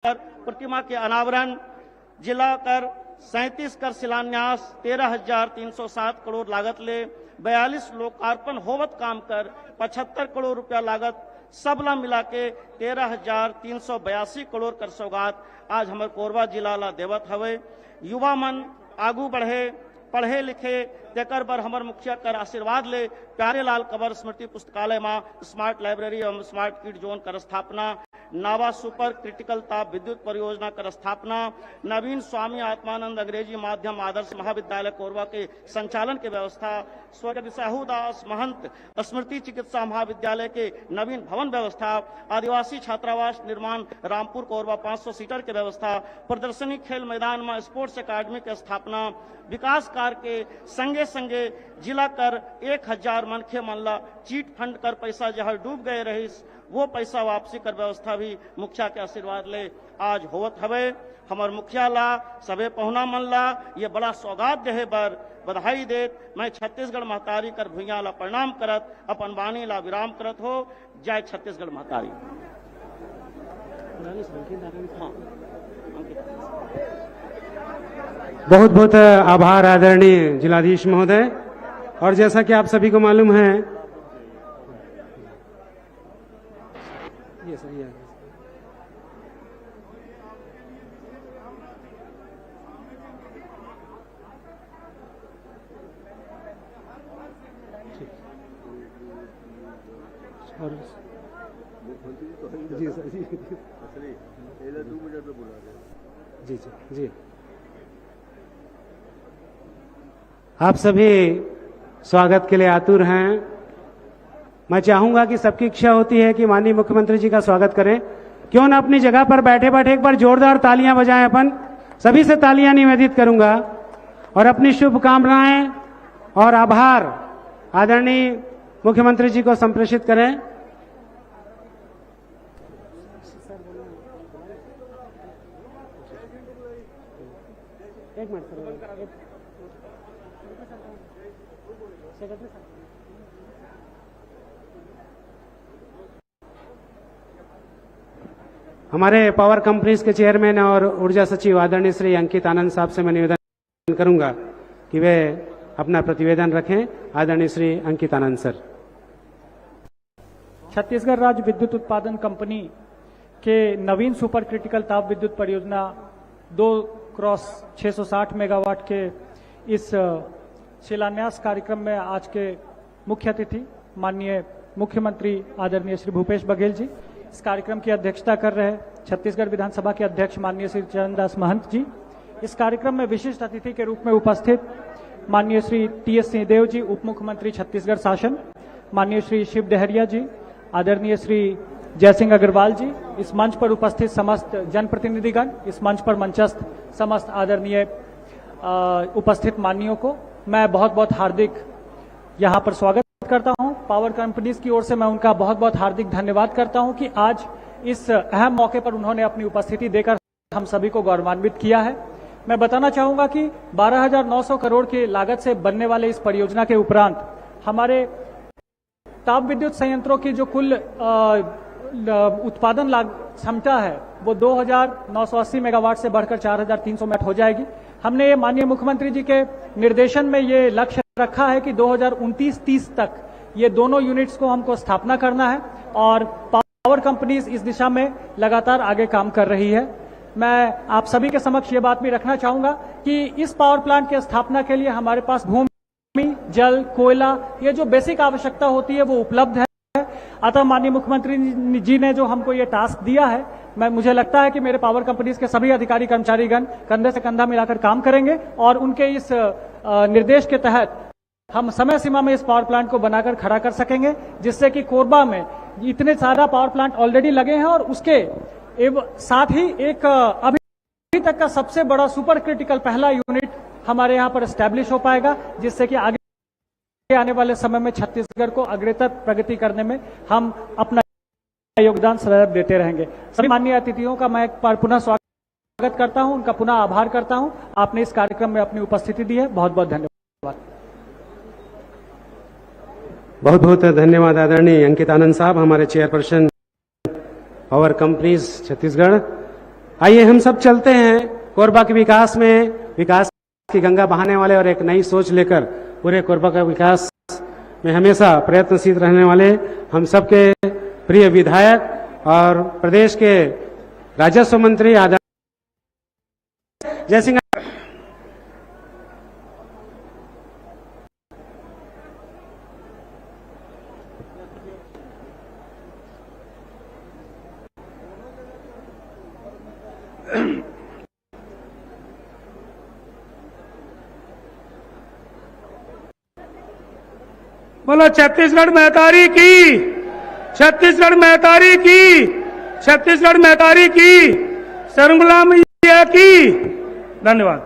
प्रतिमा के अनावरण, जिला कर 37 कर शिलान्यास, 13,307 करोड़ लागत ले 42 लोकार्पण होवत काम कर 75 करोड़ रुपया लागत सबला मिला के 13,382 करोड़ कर सौगात आज हमारे कोरबा जिला ला देवत हवे। युवा मन आगू बढ़े, पढ़े लिखे, तेकर बर हमर मुखिया कर आशीर्वाद ले प्यारे लाल कंवर स्मृति पुस्तकालय में स्मार्ट लाइब्रेरी एवं स्मार्ट किड जोन कर स्थापना, नावा सुपर क्रिटिकल ताप विद्युत परियोजना कर स्थापना, नवीन स्वामी आत्मानंद अंग्रेजी माध्यम आदर्श महाविद्यालय कोरबा के संचालन की व्यवस्था, स्वर्गीय साहूदास महंत स्मृति चिकित्सा महाविद्यालय के नवीन भवन व्यवस्था, आदिवासी छात्रावास निर्माण रामपुर कोरबा 500 सीटर की व्यवस्था, प्रदर्शनी खेल मैदान में स्पोर्ट्स अकादमी की स्थापना, विकास कार्य के संगे संगे जिला कर 1,000 मनखे मन ला चीट फंड कर पैसा जहाँ डूब गए रहीस वो पैसा वापसी कर व्यवस्था भी मुखिया के आशीर्वाद ले आज होवत हवे। हमार मुखिया ला सबे पहुना मन ला ये बड़ा सौगात देहे बर बधाई देत मैं छत्तीसगढ़ महतारी कर भुइया ला प्रणाम करत अपन वाणी ला विराम करत हो। जय छत्तीसगढ़ महतारी। बहुत बहुत आभार आदरणीय जिलाधीश महोदय। और जैसा कि आप सभी को मालूम है जी सर जी जी जी आप सभी स्वागत के लिए आतुर हैं। मैं चाहूंगा कि सबकी इच्छा होती है कि माननीय मुख्यमंत्री जी का स्वागत करें। क्यों ना अपनी जगह पर बैठे बैठे एक बार जोरदार तालियां बजाएं। अपन सभी से तालियां निवेदित करूंगा और अपनी शुभकामनाएं और आभार आदरणीय मुख्यमंत्री जी को संप्रेषित करें। एक मिनट हमारे पावर कंपनीज के चेयरमैन और ऊर्जा सचिव आदरणीय श्री अंकित आनंद साहब से मैं निवेदन करूंगा कि वे अपना प्रतिवेदन रखें। आदरणीय श्री अंकित आनंद सर। छत्तीसगढ़ राज्य विद्युत उत्पादन कंपनी के नवीन सुपर क्रिटिकल ताप विद्युत परियोजना 2x660 मेगावाट के इस शिलान्यास कार्यक्रम में आज के मुख्य अतिथि माननीय मुख्यमंत्री आदरणीय श्री भूपेश बघेल जी इस कार्यक्रम की अध्यक्षता कर रहे हैं। छत्तीसगढ़ विधानसभा के अध्यक्ष माननीय श्री चरणदास महंत जी इस कार्यक्रम में विशिष्ट अतिथि के रूप में उपस्थित माननीय श्री टी.एस. सिंहदेव जी उप मुख्यमंत्री छत्तीसगढ़ शासन, माननीय श्री शिव डहरिया जी, आदरणीय श्री जयसिंह अग्रवाल जी, इस मंच पर उपस्थित समस्त जनप्रतिनिधिगण, इस मंच पर मंचस्थ समस्त आदरणीय उपस्थित माननीयों को मैं बहुत बहुत हार्दिक यहाँ पर स्वागत करता हूँ। पावर कंपनीज की ओर से मैं उनका बहुत बहुत हार्दिक धन्यवाद करता हूँ कि आज इस अहम मौके पर उन्होंने अपनी उपस्थिति देकर हम सभी को गौरवान्वित किया है। मैं बताना चाहूंगा कि 12,900 करोड़ की लागत से बनने वाले इस परियोजना के उपरांत हमारे ताप विद्युत संयंत्रों की जो कुल उत्पादन क्षमता है वो 2,980 मेगावाट से बढ़कर 4,300 मेगावाट हो जाएगी। हमने ये माननीय मुख्यमंत्री जी के निर्देशन में ये लक्ष्य रखा है कि 2029-30 तक ये दोनों यूनिट्स को हमको स्थापना करना है और पावर कंपनीज इस दिशा में लगातार आगे काम कर रही है। मैं आप सभी के समक्ष ये बात भी रखना चाहूंगा कि इस पावर प्लांट की स्थापना के लिए हमारे पास भूमि, जल, कोयला ये जो बेसिक आवश्यकता होती है वो उपलब्ध है। अतः माननीय मुख्यमंत्री जी ने जो हमको ये टास्क दिया है, मुझे लगता है कि मेरे पावर कंपनीज के सभी अधिकारी कर्मचारीगण कंधे से कंधा मिलाकर काम करेंगे और उनके इस निर्देश के तहत हम समय सीमा में इस पावर प्लांट को बनाकर खड़ा कर सकेंगे, जिससे कि कोरबा में इतने सारा पावर प्लांट ऑलरेडी लगे हैं और उसके साथ ही एक अभी तक का सबसे बड़ा सुपर क्रिटिकल पहला यूनिट हमारे यहाँ पर एस्टैब्लिश हो पाएगा, जिससे कि आगे आने वाले समय में छत्तीसगढ़ को अग्रतर प्रगति करने में हम अपना योगदान सदैव देते रहेंगे। सभी माननीय अतिथियों का मैं एक बार पुनः स्वागत करता हूं, उनका पुनः आभार करता हूं। आपने इस कार्यक्रम में अपनी उपस्थिति दी है, बहुत बहुत धन्यवाद। बहुत बहुत धन्यवाद आदरणीय अंकित आनंद साहब, हमारे चेयरपर्सन पावर कंपनीज छत्तीसगढ़। आइए हम सब चलते हैं कोरबा के विकास में, विकास की गंगा बहाने वाले और एक नई सोच लेकर पूरे कोरबा का विकास में हमेशा प्रयत्नशील रहने वाले हम सबके प्रिय विधायक और प्रदेश के राजस्व मंत्री आदरणीय जय सिंह। बोलो छत्तीसगढ़ महतारी की, छत्तीसगढ़ महतारी की, छत्तीसगढ़ महतारी की, सर्वमंगला मैया की। धन्यवाद।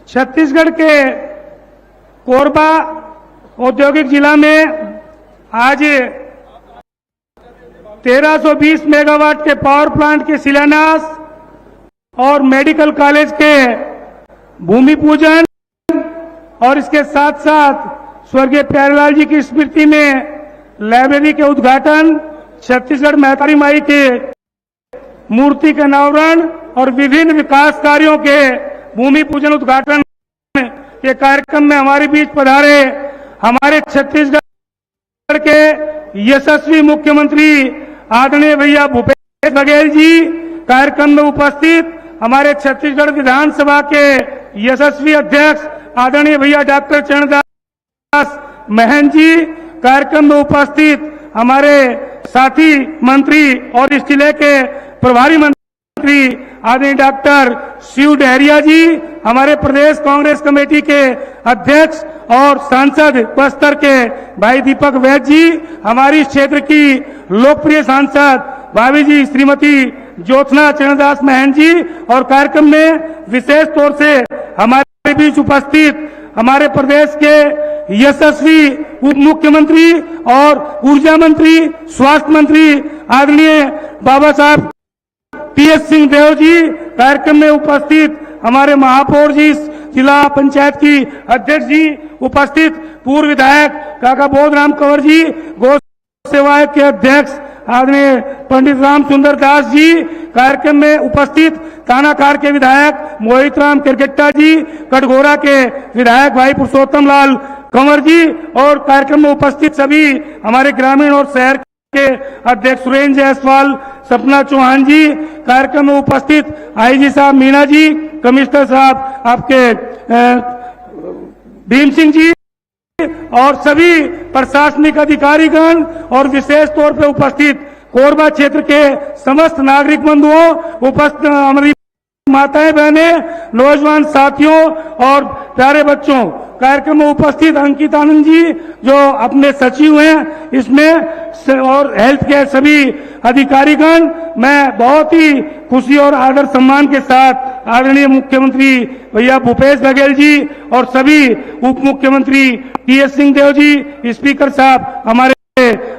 छत्तीसगढ़ के कोरबा औद्योगिक जिला में आज 1320 मेगावाट के पावर प्लांट के शिलान्यास और मेडिकल कॉलेज के भूमि पूजन और इसके साथ साथ स्वर्गीय प्यारेलाल जी की स्मृति में लाइब्रेरी के उद्घाटन, छत्तीसगढ़ महतारी माई के मूर्ति का अनावरण और विभिन्न विकास कार्यों के भूमि पूजन उद्घाटन के कार्यक्रम में हमारे बीच पधारे हमारे छत्तीसगढ़ के यशस्वी मुख्यमंत्री आदरणीय भैया भूपेश बघेल जी, कार्यक्रम में उपस्थित हमारे छत्तीसगढ़ विधानसभा के यशस्वी अध्यक्ष आदरणीय भैया डॉक्टर चरणदास महंत जी, कार्यक्रम में उपस्थित हमारे साथी मंत्री और इस जिले के प्रभारी मंत्री आदरणीय डॉक्टर शिव डहरिया जी, हमारे प्रदेश कांग्रेस कमेटी के अध्यक्ष और सांसद बस्तर के भाई दीपक वैद जी, हमारी इस क्षेत्र की लोकप्रिय सांसद भाभी जी श्रीमती ज्योत्सना चरणदास महंत जी, और कार्यक्रम में विशेष तौर से हमारे बीच उपस्थित हमारे प्रदेश के यशस्वी उप मुख्यमंत्री और ऊर्जा मंत्री, स्वास्थ्य मंत्री आदरणीय बाबा साहब टीएस सिंहदेव जी, कार्यक्रम में उपस्थित हमारे महापौर जी, जिला पंचायत की अध्यक्ष जी, उपस्थित पूर्व विधायक काका बोधराम कंवर जी, गौ सेवा के अध्यक्ष आदरणीय पंडित राम सुंदर दास जी, कार्यक्रम में उपस्थित तानाकार के विधायक मोहित राम किरकेट्टा जी, कटघोरा के विधायक भाई पुरुषोत्तम लाल कंवर जी, और कार्यक्रम में उपस्थित सभी हमारे ग्रामीण और शहर के अध्यक्ष सुरेंद्र जायसवाल, सपना चौहान जी, कार्यक्रम में उपस्थित आईजी साहब मीना जी, कमिश्नर साहब आपके भीम सिंह जी और सभी प्रशासनिक अधिकारीगण और विशेष तौर पर उपस्थित कोरबा क्षेत्र के समस्त नागरिक बंधुओं, उपस्थित हमारी माताएं बहनें, नौजवान साथियों और प्यारे बच्चों, कार्यक्रम में उपस्थित अंकित आनंद जी जो अपने सचिव हैं इसमें, और हेल्थ के सभी अधिकारीगण, मैं बहुत ही खुशी और आदर सम्मान के साथ आदरणीय मुख्यमंत्री भैया भूपेश बघेल जी और सभी उप मुख्यमंत्री टीएस सिंहदेव जी, स्पीकर साहब हमारे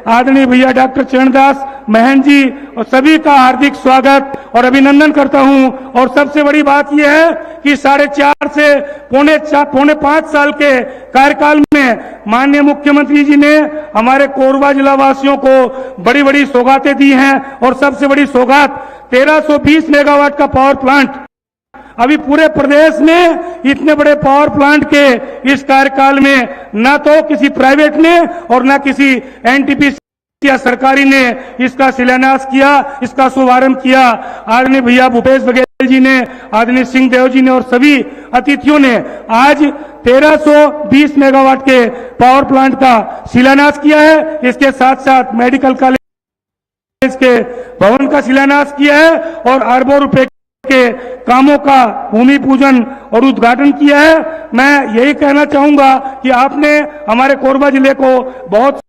आदरणीय भैया डॉक्टर चरणदास महंत जी, और सभी का हार्दिक स्वागत और अभिनंदन करता हूं। और सबसे बड़ी बात यह है कि 4.5 से पौने 5 साल के कार्यकाल में माननीय मुख्यमंत्री जी ने हमारे कोरबा जिला वासियों को बड़ी बड़ी सौगातें दी हैं, और सबसे बड़ी सौगात 1320 मेगावाट का पावर प्लांट। अभी पूरे प्रदेश में इतने बड़े पावर प्लांट के इस कार्यकाल में न तो किसी प्राइवेट ने और न किसी एनटीपीसी या सरकारी ने इसका शिलान्यास किया, इसका शुभारंभ किया। आदरणीय भैया भूपेश बघेल जी ने, आदरणीय सिंहदेव जी ने और सभी अतिथियों ने आज 1320 मेगावाट के पावर प्लांट का शिलान्यास किया है। इसके साथ साथ मेडिकल कॉलेज के भवन का शिलान्यास किया है और अरबों रुपए के कामों का भूमि पूजन और उद्घाटन किया है। मैं यही कहना चाहूंगा कि आपने हमारे कोरबा जिले को बहुत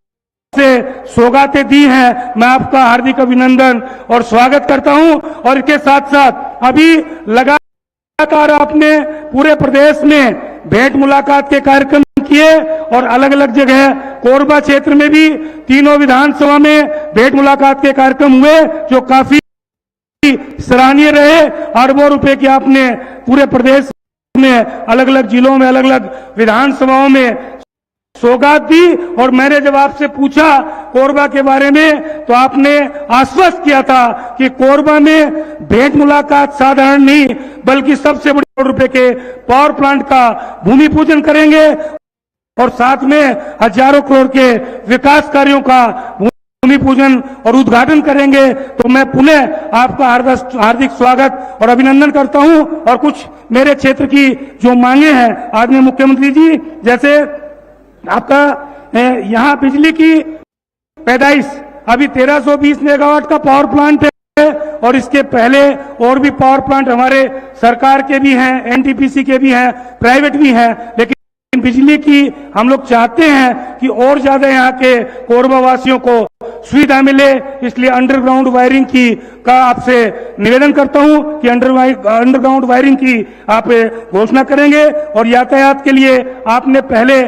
से सौगातें दी हैं, मैं आपका हार्दिक अभिनंदन और स्वागत करता हूं। और इसके साथ साथ अभी लगातार आपने पूरे प्रदेश में भेंट मुलाकात के कार्यक्रम किए और अलग अलग जगह कोरबा क्षेत्र में भी तीनों विधानसभा में भेंट मुलाकात के कार्यक्रम हुए जो काफी सराहनीय रहे। अरबों रुपए की आपने पूरे प्रदेश में अलग अलग जिलों में अलग अलग विधानसभाओं में सौगात दी और मैंने जब आपसे पूछा कोरबा के बारे में तो आपने आश्वस्त किया था कि कोरबा में भेंट मुलाकात साधारण नहीं बल्कि सबसे बड़े करोड़ रुपए के पावर प्लांट का भूमि पूजन करेंगे और साथ में हजारों करोड़ के विकास कार्यों का भूमि पूजन और उद्घाटन करेंगे। तो मैं पुनः आपका हार्दिक स्वागत और अभिनंदन करता हूं। और कुछ मेरे क्षेत्र की जो मांगे हैं आदरणीय मुख्यमंत्री जी, जैसे आपका यहां बिजली की पैदाइश अभी 1320 मेगावाट का पावर प्लांट है और इसके पहले और भी पावर प्लांट हमारे सरकार के भी हैं, एनटीपीसी के भी हैं, प्राइवेट भी हैं, लेकिन बिजली की हम लोग चाहते हैं कि और ज्यादा यहाँ के कोरबा वासियों को सुविधा मिले। इसलिए अंडरग्राउंड वायरिंग की का आपसे निवेदन करता हूं कि अंडरग्राउंड वायरिंग की आप घोषणा करेंगे। और यातायात के लिए आपने पहले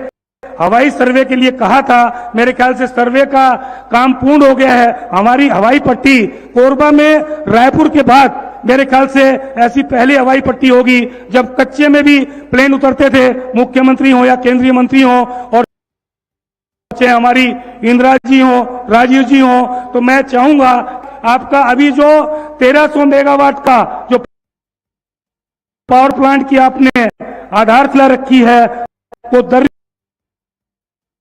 हवाई सर्वे के लिए कहा था, मेरे ख्याल से सर्वे का काम पूर्ण हो गया है। हमारी हवाई पट्टी कोरबा में रायपुर के बाद मेरे ख्याल से ऐसी पहली हवाई पट्टी होगी जब कच्चे में भी प्लेन उतरते थे, मुख्यमंत्री हो या केंद्रीय मंत्री हो और चाहे हमारी इंदिरा जी हो, राजीव जी हो। तो मैं चाहूंगा आपका अभी जो 1300 मेगावाट का जो पावर प्लांट की आपने आधारशिला रखी है वो दर्री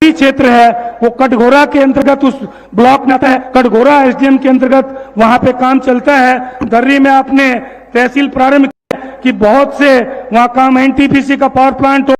क्षेत्र है, वो कटघोरा के अंतर्गत उस ब्लॉक में आता है। कटघोरा एसडीएम के अंतर्गत वहां पे काम चलता है। दर्री में आपने तहसील प्रारंभ किया कि बहुत से वहां काम एनटीपीसी का पावर प्लांट हो,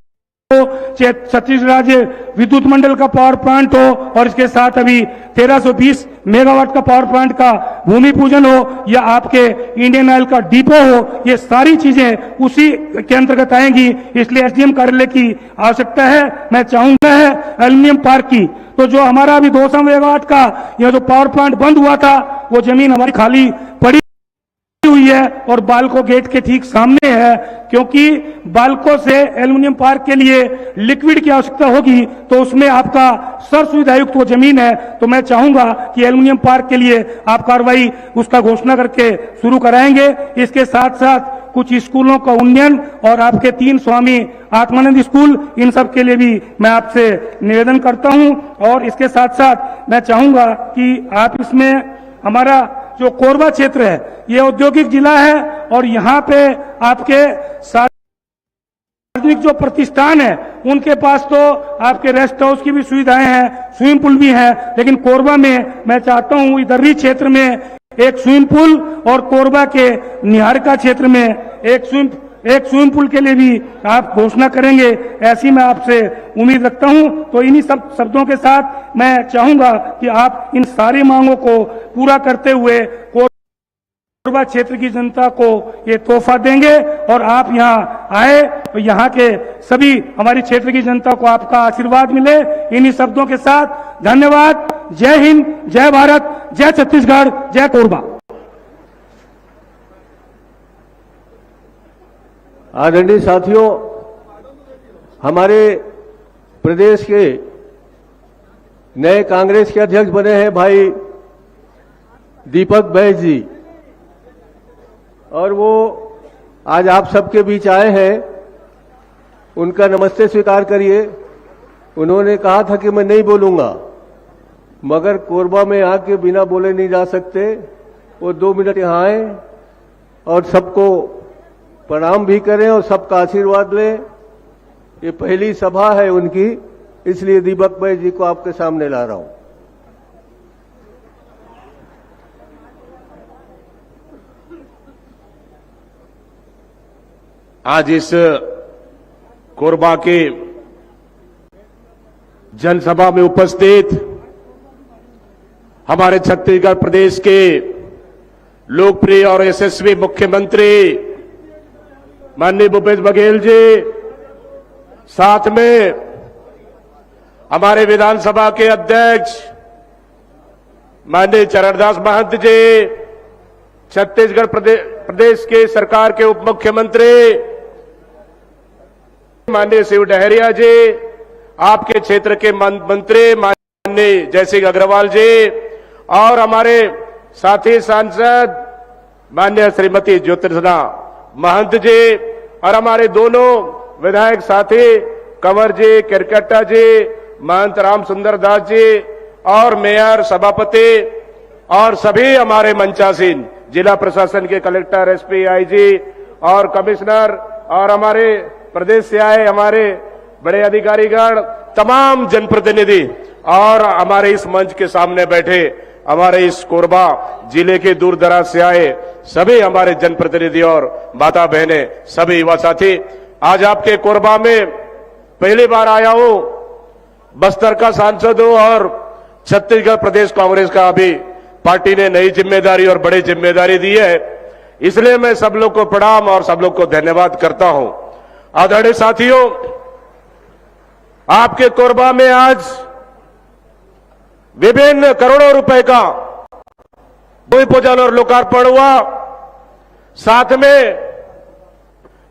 छत्तीसगढ़ राज्य विद्युत मंडल का पावर प्लांट हो और इसके साथ अभी 1320 मेगावाट का पावर प्लांट का भूमि पूजन हो या आपके इंडियन ऑयल का डिपो हो, ये सारी चीजें उसी के अंतर्गत आएंगी। इसलिए एसडीएम कार्यालय की आवश्यकता है। मैं चाहूंगा है एल्युमिनियम पार्क की, तो जो हमारा अभी 200 मेगावाट का यह जो पावर प्लांट बंद हुआ था वो जमीन हमारी खाली पड़ी हुई है और बालको गेट के ठीक सामने है, क्योंकि बालको से एल्युमिनियम पार्क के लिए लिक्विड की आवश्यकता होगी तो उसमें आपका सर्व सुविधायुक्त वो जमीन है। तो मैं चाहूंगा कि एल्युमिनियम पार्क के लिए आप कार्रवाई उसका घोषणा करके शुरू कराएंगे। इसके साथ साथ कुछ स्कूलों का उन्नयन और आपके 3 स्वामी आत्मानंद स्कूल, इन सब के लिए भी मैं आपसे निवेदन करता हूं। और इसके साथ साथ मैं चाहूंगा कि आप इसमें हमारा जो कोरबा क्षेत्र है ये औद्योगिक जिला है और यहाँ पे आपके सार्वजनिक जो प्रतिष्ठान है उनके पास तो आपके रेस्ट हाउस की भी सुविधाएं हैं, स्विमिंग पूल भी है, लेकिन कोरबा में मैं चाहता हूँ इधर क्षेत्र में एक स्विमिंग पूल और कोरबा के निहारका क्षेत्र में एक स्विमिंग पूल के लिए भी आप घोषणा करेंगे, ऐसी मैं आपसे उम्मीद रखता हूं। तो इन्हीं सब शब्दों के साथ मैं चाहूंगा कि आप इन सारी मांगों को पूरा करते हुए कोरबा क्षेत्र की जनता को ये तोहफा देंगे और आप यहाँ आए तो यहाँ के सभी हमारी क्षेत्र की जनता को आपका आशीर्वाद मिले। इन्हीं शब्दों के साथ धन्यवाद। जय हिंद, जय भारत, जय छत्तीसगढ़, जय कोरबा। आदरणीय साथियों, हमारे प्रदेश के नए कांग्रेस के अध्यक्ष बने हैं भाई दीपक बैस जी, और वो आज आप सबके बीच आए हैं। उनका नमस्ते स्वीकार करिए। उन्होंने कहा था कि मैं नहीं बोलूंगा, मगर कोरबा में आके बिना बोले नहीं जा सकते। वो 2 मिनट यहाँ आए और सबको प्रणाम भी करें और सबका आशीर्वाद लें। ये पहली सभा है उनकी, इसलिए दीपक भाई जी को आपके सामने ला रहा हूं। आज इस कोरबा के जनसभा में उपस्थित हमारे छत्तीसगढ़ प्रदेश के लोकप्रिय और यशस्वी मुख्यमंत्री माननीय भूपेश बघेल जी, साथ में हमारे विधानसभा के अध्यक्ष माननीय चरणदास महंत जी, छत्तीसगढ़ प्रदेश के सरकार के उप मुख्यमंत्री माननीय शिव डहरिया जी, आपके क्षेत्र के मंत्री माननीय जयसिंह अग्रवाल जी, और हमारे साथी सांसद माननीय श्रीमती ज्योतिर्सना महंत जी, और हमारे दोनों विधायक साथी कंवर जी, केरकट्टा जी, महंत राम सुंदर दास जी और मेयर, सभापति और सभी हमारे मंचासीन, जिला प्रशासन के कलेक्टर, एसपी, आईजी और कमिश्नर और हमारे प्रदेश से आए हमारे बड़े अधिकारीगण, तमाम जनप्रतिनिधि और हमारे इस मंच के सामने बैठे हमारे इस कोरबा जिले के दूर दराज से आए सभी हमारे जनप्रतिनिधि और माता बहनें, सभी युवा साथी, आज आपके कोरबा में पहली बार आया हूं। बस्तर का सांसद हूं और छत्तीसगढ़ प्रदेश कांग्रेस का अभी पार्टी ने नई जिम्मेदारी और बड़ी जिम्मेदारी दी है, इसलिए मैं सब लोग को प्रणाम और सब लोग को धन्यवाद करता हूं। आदरणीय साथियों, आपके कोरबा में आज विभिन्न करोड़ों रुपए का भूमि पूजन और लोकार्पण हुआ, साथ में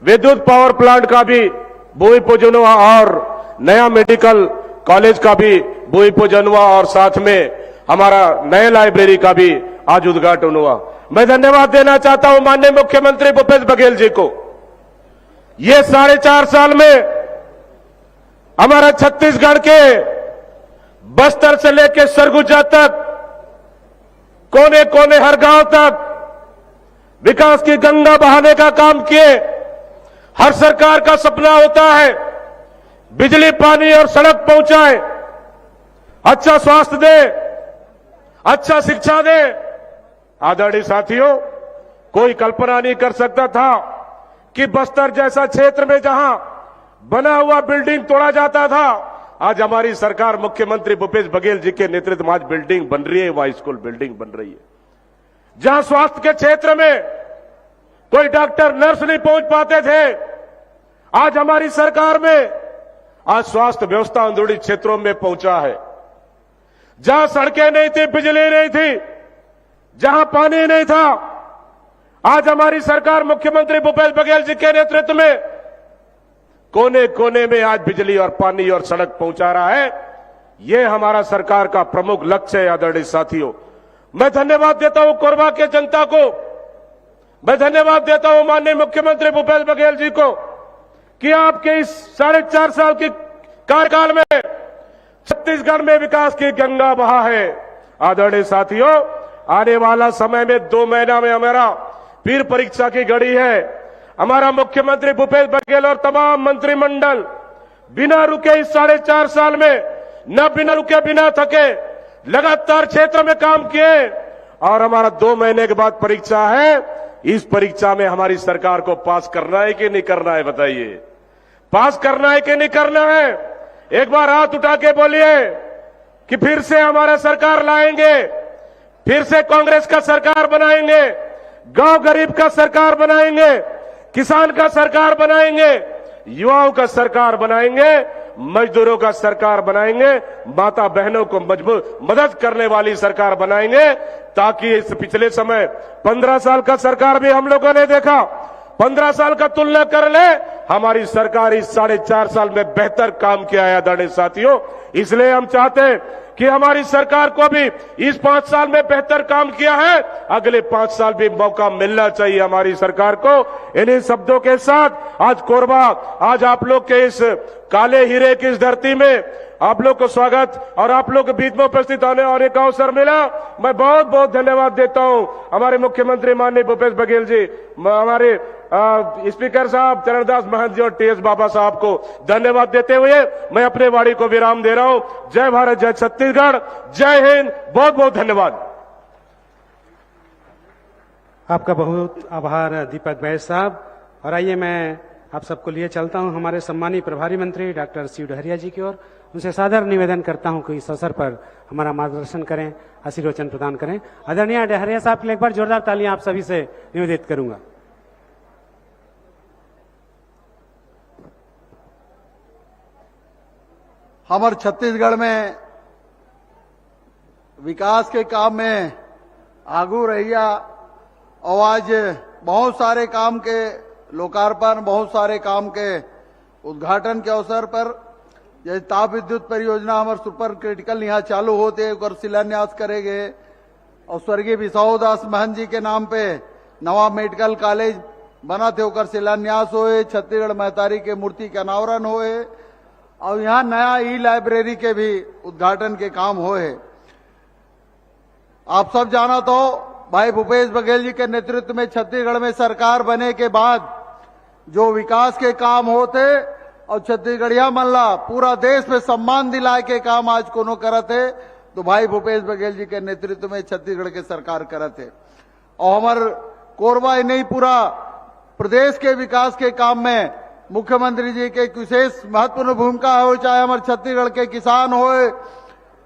विद्युत पावर प्लांट का भी भूमि पूजन हुआ और नया मेडिकल कॉलेज का भी भूमि पूजन हुआ और साथ में हमारा नए लाइब्रेरी का भी आज उद्घाटन हुआ। मैं धन्यवाद देना चाहता हूं माननीय मुख्यमंत्री भूपेश बघेल जी को। ये 4.5 साल में हमारा छत्तीसगढ़ के बस्तर से लेकर सरगुजा तक, कोने कोने हर गांव तक विकास की गंगा बहाने का काम किए। हर सरकार का सपना होता है बिजली, पानी और सड़क पहुंचाए, अच्छा स्वास्थ्य दे, अच्छा शिक्षा दे। आदरणीय साथियों, कोई कल्पना नहीं कर सकता था कि बस्तर जैसा क्षेत्र में जहां बना हुआ बिल्डिंग तोड़ा जाता था, आज हमारी सरकार मुख्यमंत्री भूपेश बघेल जी के नेतृत्व में आज बिल्डिंग बन रही है, वहां स्कूल बिल्डिंग बन रही है। जहां स्वास्थ्य के क्षेत्र में कोई डॉक्टर, नर्स नहीं पहुंच पाते थे, आज हमारी सरकार में आज स्वास्थ्य व्यवस्था अंदरूनी क्षेत्रों में पहुंचा है। जहां सड़कें नहीं थी, बिजली नहीं थी, जहां पानी नहीं था, आज हमारी सरकार मुख्यमंत्री भूपेश बघेल जी के नेतृत्व में कोने कोने में आज बिजली और पानी और सड़क पहुंचा रहा है। यह हमारा सरकार का प्रमुख लक्ष्य है। आदरणीय साथियों, मैं धन्यवाद देता हूं कोरबा के जनता को, मैं धन्यवाद देता हूं माननीय मुख्यमंत्री भूपेश बघेल जी को कि आपके इस 4.5 साल के कार्यकाल में छत्तीसगढ़ में विकास की गंगा बहा है। आदरणीय साथियों, आने वाला समय में 2 महीना में हमारा फिर परीक्षा की घड़ी है। हमारा मुख्यमंत्री भूपेश बघेल और तमाम मंत्रिमंडल बिना रुके इस 4.5 साल में न बिना रुके, बिना थके, लगातार क्षेत्र में काम किए और हमारा 2 महीने के बाद परीक्षा है। इस परीक्षा में हमारी सरकार को पास करना है कि नहीं करना है, बताइए। पास करना है कि नहीं करना है? एक बार हाथ उठा के बोलिए कि फिर से हमारा सरकार लाएंगे, फिर से कांग्रेस का सरकार बनाएंगे, गांव गरीब का सरकार बनाएंगे, किसान का सरकार बनाएंगे, युवाओं का सरकार बनाएंगे, मजदूरों का सरकार बनाएंगे, माता बहनों को मदद करने वाली सरकार बनाएंगे, ताकि इस पिछले समय 15 साल का सरकार भी हम लोगों ने देखा, 15 साल का तुलना कर ले, हमारी सरकार इस 4.5 साल में बेहतर काम किया है। आदरणीय साथियों, इसलिए हम चाहते हैं कि हमारी सरकार को भी इस 5 साल में बेहतर काम किया है, अगले 5 साल भी मौका मिलना चाहिए हमारी सरकार को। इन्हीं शब्दों के साथ आज कोरबा, आज आप लोग के इस काले हीरे की इस धरती में आप लोग को स्वागत और आप लोग के बीच में उपस्थित होने का अवसर मिला। मैं बहुत बहुत धन्यवाद देता हूं हमारे मुख्यमंत्री माननीय भूपेश बघेल जी, हमारे स्पीकर साहब चरणदास महंत जी और टीएस बाबा साहब को धन्यवाद देते हुए मैं अपने वाणी को विराम दे रहा हूं। जय भारत, जय छत्तीसगढ़, जय हिंद, बहुत बहुत धन्यवाद। आपका बहुत आभार दीपक बैस साहब। और आइए मैं आप सबको लिए चलता हूं हमारे सम्मानित प्रभारी मंत्री डॉक्टर शिव डहरिया जी की ओर। उनसे सादर निवेदन करता हूं कि इस अवसर पर हमारा मार्गदर्शन करें, आशीर्वचन प्रदान करें। आदरणीय डहरिया साहब के लिए एक बार जोरदार तालियां आप सभी से निवेदित करूंगा। हमारे छत्तीसगढ़ में विकास के काम में आगू रहिया और आज बहुत सारे काम के लोकार्पण, बहुत सारे काम के उद्घाटन के अवसर पर जैसे ताप विद्युत परियोजना हमारे सुपर क्रिटिकल यहाँ चालू होते और शिलान्यास करेंगे और स्वर्गीय विसाऊ दास महंत जी के नाम पे नवा मेडिकल कॉलेज बना थे, शिलान्यास होए, छत्तीसगढ़ महतारी के मूर्ति के अनावरण होए और यहाँ नया ई लाइब्रेरी के भी उद्घाटन के काम हुए। आप सब जाना तो भाई भूपेश बघेल जी के नेतृत्व में छत्तीसगढ़ में सरकार बने के बाद जो विकास के काम होते और छत्तीसगढ़िया मल्ला पूरा देश में सम्मान दिलाए के काम आज कोनो करत है तो भाई भूपेश बघेल जी के नेतृत्व में छत्तीसगढ़ के सरकार करत है। और हमार कोरबा ही नहीं पूरा प्रदेश के विकास के काम में मुख्यमंत्री जी के विशेष महत्वपूर्ण भूमिका हो, चाहे हमारे छत्तीसगढ़ के किसान होए,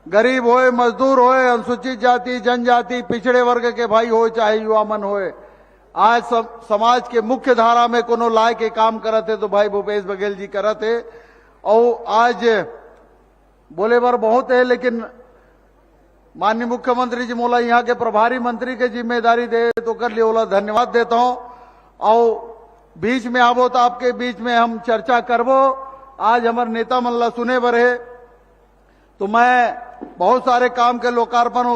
गरीब होए, मजदूर होए, अनुसूचित जाति जनजाति पिछड़े वर्ग के भाई हो, चाहे युवा मन होए। आज समाज के मुख्य धारा में कोनो लाए के काम करत है तो भाई भूपेश बघेल जी करत है। और आज बोले बार बहुत है, लेकिन माननीय मुख्यमंत्री जी मोला यहाँ के प्रभारी मंत्री के जिम्मेदारी दे तो कर लिए ओला धन्यवाद देता हूँ। और बीच में आवो तो आपके बीच में हम चर्चा करबो। आज हमारे नेता मल्ला सुने बर है तो मैं बहुत सारे काम के लोकार्पण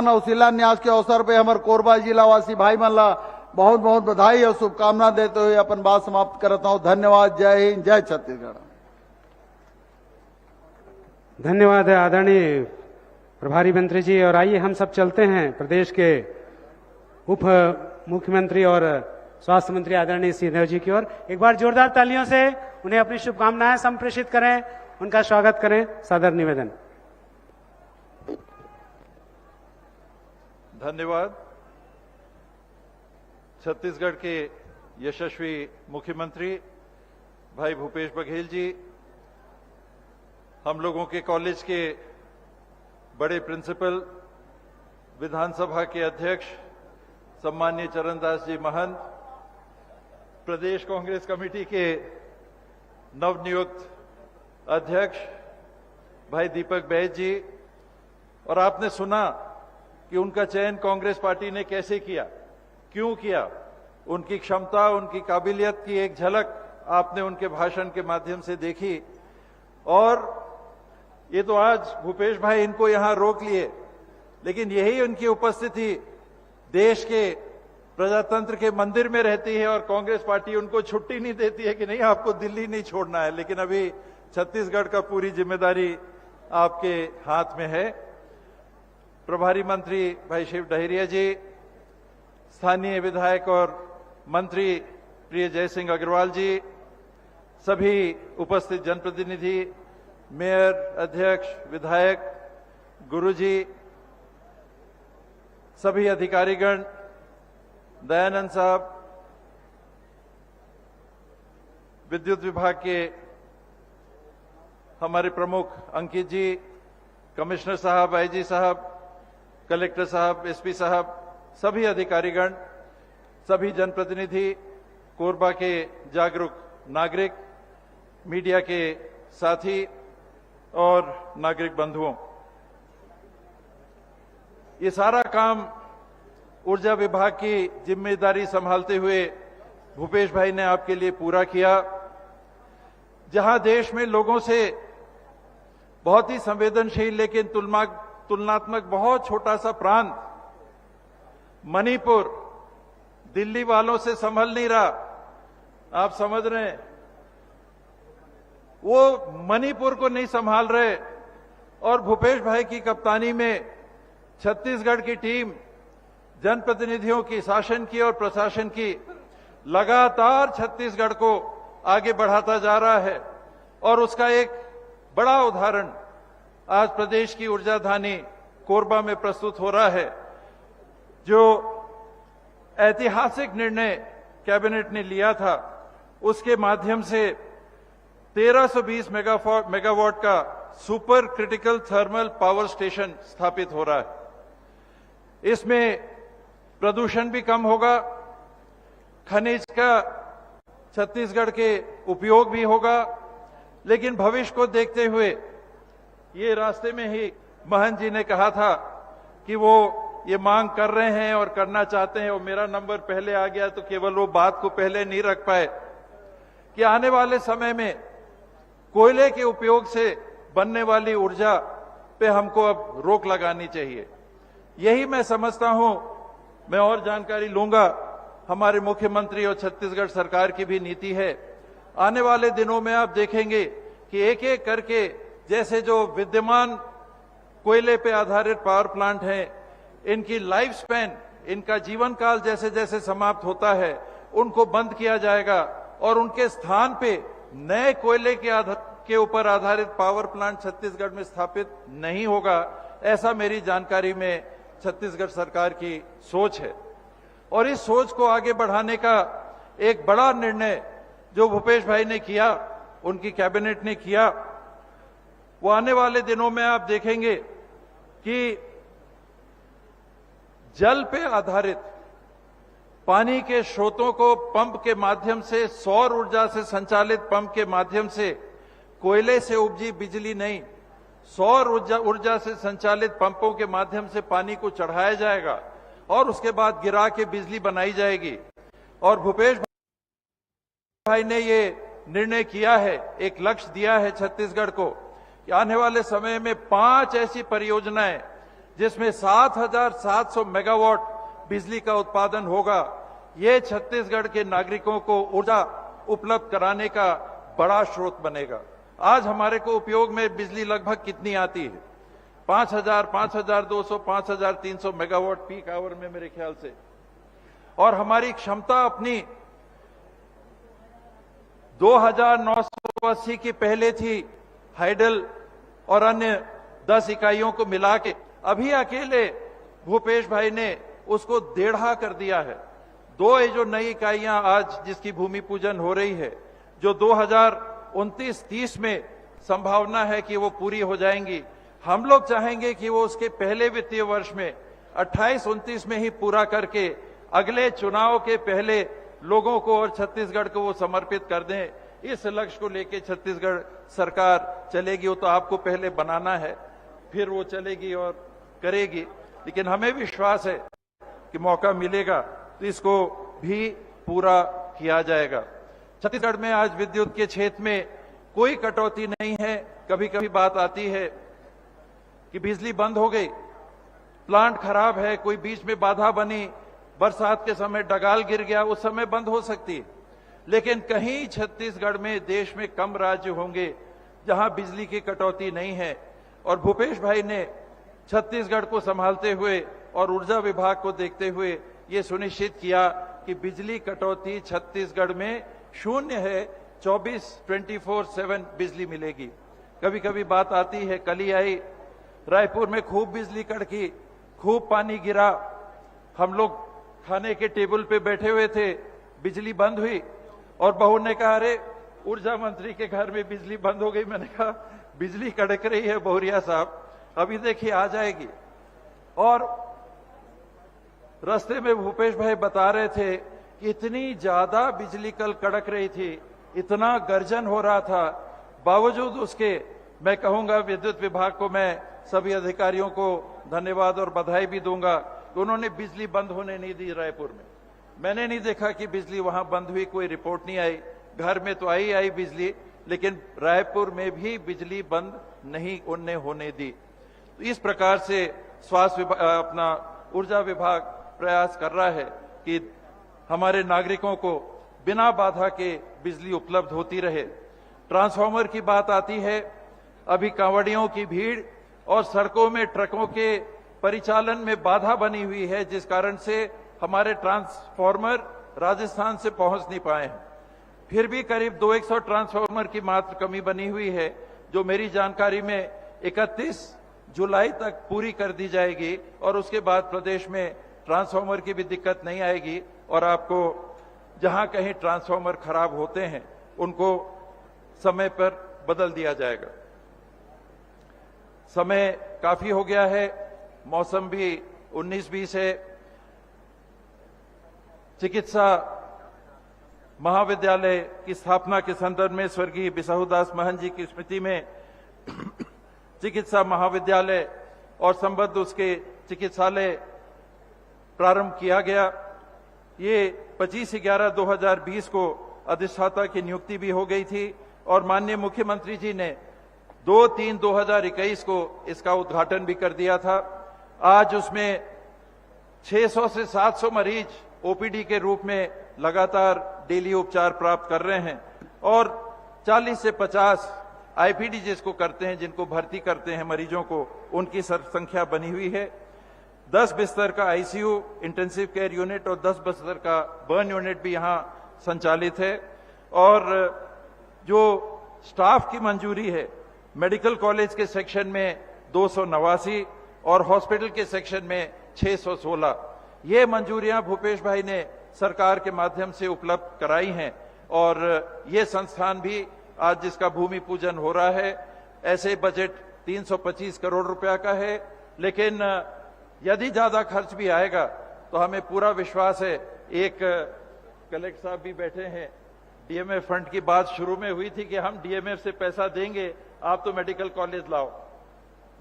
और शिलान्यास के अवसर पे हमारे कोरबा जिला वासी भाई मल्ला बहुत बहुत बधाई और शुभकामना देते हुए अपन बात समाप्त करता हूँ। धन्यवाद। जय हिंद, जय छत्तीसगढ़। धन्यवाद आदरणीय प्रभारी मंत्री जी। और आइए हम सब चलते हैं प्रदेश के उप मुख्यमंत्री और स्वास्थ्य मंत्री आदरणीय सिंहदेव जी की ओर। एक बार जोरदार तालियों से उन्हें अपनी शुभकामनाएं संप्रेषित करें, उनका स्वागत करें। सादर निवेदन। धन्यवाद। छत्तीसगढ़ के यशस्वी मुख्यमंत्री भाई भूपेश बघेल जी, हम लोगों के कॉलेज के बड़े प्रिंसिपल, विधानसभा के अध्यक्ष सम्माननीय चरणदास जी महंत, प्रदेश कांग्रेस कमेटी के नवनियुक्त अध्यक्ष भाई दीपक बैज जी, और आपने सुना कि उनका चयन कांग्रेस पार्टी ने कैसे किया, क्यों किया, उनकी क्षमता, उनकी काबिलियत की एक झलक आपने उनके भाषण के माध्यम से देखी। और ये तो आज भूपेश भाई इनको यहां रोक लिए, लेकिन यही उनकी उपस्थिति देश के प्रजातंत्र के मंदिर में रहती है और कांग्रेस पार्टी उनको छुट्टी नहीं देती है कि नहीं आपको दिल्ली नहीं छोड़ना है। लेकिन अभी छत्तीसगढ़ का पूरी जिम्मेदारी आपके हाथ में है। प्रभारी मंत्री भाई शिव डहरिया जी, स्थानीय विधायक और मंत्री प्रिय जयसिंह अग्रवाल जी, सभी उपस्थित जनप्रतिनिधि, मेयर, अध्यक्ष, विधायक, गुरुजी, सभी अधिकारीगण, दयानंद साहब, विद्युत विभाग के हमारे प्रमुख अंकित जी, कमिश्नर साहब, आईजी साहब, कलेक्टर साहब, एसपी साहब, सभी अधिकारीगण, सभी जनप्रतिनिधि, कोरबा के जागरूक नागरिक, मीडिया के साथी और नागरिक बंधुओं, ये सारा काम ऊर्जा विभाग की जिम्मेदारी संभालते हुए भूपेश भाई ने आपके लिए पूरा किया। जहां देश में लोगों से बहुत ही संवेदनशील लेकिन तुलनात्मक बहुत छोटा सा प्रांत मणिपुर दिल्ली वालों से संभल नहीं रहा, आप समझ रहे हैं, वो मणिपुर को नहीं संभाल रहे। और भूपेश भाई की कप्तानी में छत्तीसगढ़ की टीम जनप्रतिनिधियों की, शासन की और प्रशासन की लगातार छत्तीसगढ़ को आगे बढ़ाता जा रहा है। और उसका एक बड़ा उदाहरण आज प्रदेश की ऊर्जाधानी कोरबा में प्रस्तुत हो रहा है। जो ऐतिहासिक निर्णय कैबिनेट ने लिया था, उसके माध्यम से 1320 मेगावाट का super critical thermal power station स्थापित हो रहा है। इसमें प्रदूषण भी कम होगा, खनिज का छत्तीसगढ़ के उपयोग भी होगा। लेकिन भविष्य को देखते हुए ये रास्ते में ही महंत जी ने कहा था कि वो ये मांग कर रहे हैं और करना चाहते हैं, और मेरा नंबर पहले आ गया तो केवल वो बात को पहले नहीं रख पाए कि आने वाले समय में कोयले के उपयोग से बनने वाली ऊर्जा पे हमको अब रोक लगानी चाहिए। यही मैं समझता हूं, मैं और जानकारी लूंगा, हमारे मुख्यमंत्री और छत्तीसगढ़ सरकार की भी नीति है। आने वाले दिनों में आप देखेंगे कि एक एक करके जैसे जो विद्यमान कोयले पे आधारित पावर प्लांट हैं, इनकी लाइफ स्पैन, इनका जीवन काल जैसे जैसे समाप्त होता है, उनको बंद किया जाएगा और उनके स्थान पे नए कोयले के ऊपर आधारित पावर प्लांट छत्तीसगढ़ में स्थापित नहीं होगा। ऐसा मेरी जानकारी में छत्तीसगढ़ सरकार की सोच है। और इस सोच को आगे बढ़ाने का एक बड़ा निर्णय जो भूपेश भाई ने किया, उनकी कैबिनेट ने किया, वो आने वाले दिनों में आप देखेंगे कि जल पे आधारित पानी के स्रोतों को पंप के माध्यम से, सौर ऊर्जा से संचालित पंप के माध्यम से, कोयले से उपजी बिजली नहीं, सौर ऊर्जा से संचालित पंपों के माध्यम से पानी को चढ़ाया जाएगा और उसके बाद गिरा के बिजली बनाई जाएगी। और भूपेश भाई ने ये निर्णय किया है, एक लक्ष्य दिया है छत्तीसगढ़ को कि आने वाले समय में 5 ऐसी परियोजनाएं जिसमें 7,700 मेगावाट बिजली का उत्पादन होगा, ये छत्तीसगढ़ के नागरिकों को ऊर्जा उपलब्ध कराने का बड़ा स्रोत बनेगा। आज हमारे को उपयोग में बिजली लगभग कितनी आती है? 5,000, 5,200, 5,300 मेगावाट पीक आवर में मेरे ख्याल से। और हमारी क्षमता अपनी 2,980 की पहले थी, हाइडल और अन्य 10 इकाइयों को मिला के। अभी अकेले भूपेश भाई ने उसको 1.5 कर दिया है। 2 ये जो नई इकाइयां आज जिसकी भूमि पूजन हो रही है, जो 2029-30 में संभावना है कि वो पूरी हो जाएंगी, हम लोग चाहेंगे कि वो उसके पहले वित्तीय वर्ष में 28-29 में ही पूरा करके अगले चुनाव के पहले लोगों को और छत्तीसगढ़ को वो समर्पित कर दें। इस लक्ष्य को लेकर छत्तीसगढ़ सरकार चलेगी। वो तो आपको पहले बनाना है, फिर वो चलेगी और करेगी, लेकिन हमें विश्वास है कि मौका मिलेगा तो इसको भी पूरा किया जाएगा। छत्तीसगढ़ में आज विद्युत के क्षेत्र में कोई कटौती नहीं है। कभी कभी बात आती है कि बिजली बंद हो गई, प्लांट खराब है, कोई बीच में बाधा बनी, बरसात के समय डगाल गिर गया, उस समय बंद हो सकती है। लेकिन कहीं छत्तीसगढ़ में देश में कम राज्य होंगे जहां बिजली की कटौती नहीं है। और भूपेश भाई ने छत्तीसगढ़ को संभालते हुए और ऊर्जा विभाग को देखते हुए ये सुनिश्चित किया कि बिजली कटौती छत्तीसगढ़ में शून्य है। 24/7 बिजली मिलेगी। कभी कभी बात आती है, कल ही आई, रायपुर में खूब बिजली कड़की, खूब पानी गिरा, हम लोग खाने के टेबल पे बैठे हुए थे, बिजली बंद हुई और बहू ने कहा, अरे ऊर्जा मंत्री के घर में बिजली बंद हो गई। मैंने कहा बिजली कड़क रही है बहुरिया साहब, अभी देखिए आ जाएगी। और रास्ते में भूपेश भाई बता रहे थे कि इतनी ज्यादा बिजली कल कड़क रही थी, इतना गर्जन हो रहा था, बावजूद उसके मैं कहूंगा विद्युत विभाग को, मैं सभी अधिकारियों को धन्यवाद और बधाई भी दूंगा कि उन्होंने बिजली बंद होने नहीं दी रायपुर में। मैंने नहीं देखा कि बिजली वहां बंद हुई, कोई रिपोर्ट नहीं आई। घर में तो आई बिजली, लेकिन रायपुर में भी बिजली बंद नहीं उनने होने दी। तो इस प्रकार से स्वास्थ्य विभाग, अपना ऊर्जा विभाग प्रयास कर रहा है कि हमारे नागरिकों को बिना बाधा के बिजली उपलब्ध होती रहे। ट्रांसफार्मर की बात आती है, अभी कांवड़ियों की भीड़ और सड़कों में ट्रकों के परिचालन में बाधा बनी हुई है, जिस कारण से हमारे ट्रांसफार्मर राजस्थान से पहुंच नहीं पाए हैं। फिर भी करीब 200 ट्रांसफार्मर की मात्र कमी बनी हुई है, जो मेरी जानकारी में 31 जुलाई तक पूरी कर दी जाएगी और उसके बाद प्रदेश में ट्रांसफार्मर की भी दिक्कत नहीं आएगी। और आपको जहां कहीं ट्रांसफार्मर खराब होते हैं उनको समय पर बदल दिया जाएगा। समय काफी हो गया है, मौसम भी 19-20 है। चिकित्सा महाविद्यालय की स्थापना के संदर्भ में स्वर्गीय बिसाहूदास महंत जी की स्मृति में चिकित्सा महाविद्यालय और संबद्ध उसके चिकित्सालय प्रारंभ किया गया। ये 25/11/2020 को अधिष्ठाता की नियुक्ति भी हो गई थी और माननीय मुख्यमंत्री जी ने 2/3/2021 को इसका उद्घाटन भी कर दिया था। आज उसमें 600 से 700 मरीज ओपीडी के रूप में लगातार डेली उपचार प्राप्त कर रहे हैं और 40 से 50 आईपीडी जिसको करते हैं, जिनको भर्ती करते हैं मरीजों को, उनकी संख्या बनी हुई है। 10 बिस्तर का आईसीयू इंटेंसिव केयर यूनिट और 10 बिस्तर का बर्न यूनिट भी यहां संचालित है। और जो स्टाफ की मंजूरी है, मेडिकल कॉलेज के सेक्शन में 289 और हॉस्पिटल के सेक्शन में 616, ये मंजूरियां भूपेश भाई ने सरकार के माध्यम से उपलब्ध कराई हैं। और ये संस्थान भी आज जिसका भूमि पूजन हो रहा है, ऐसे बजट 325 करोड़ रुपया का है। लेकिन यदि ज्यादा खर्च भी आएगा तो हमें पूरा विश्वास है। एक कलेक्टर साहब भी बैठे हैं, डीएमएफ फंड की बात शुरू में हुई थी कि हम डीएमएफ से पैसा देंगे, आप तो मेडिकल कॉलेज लाओ।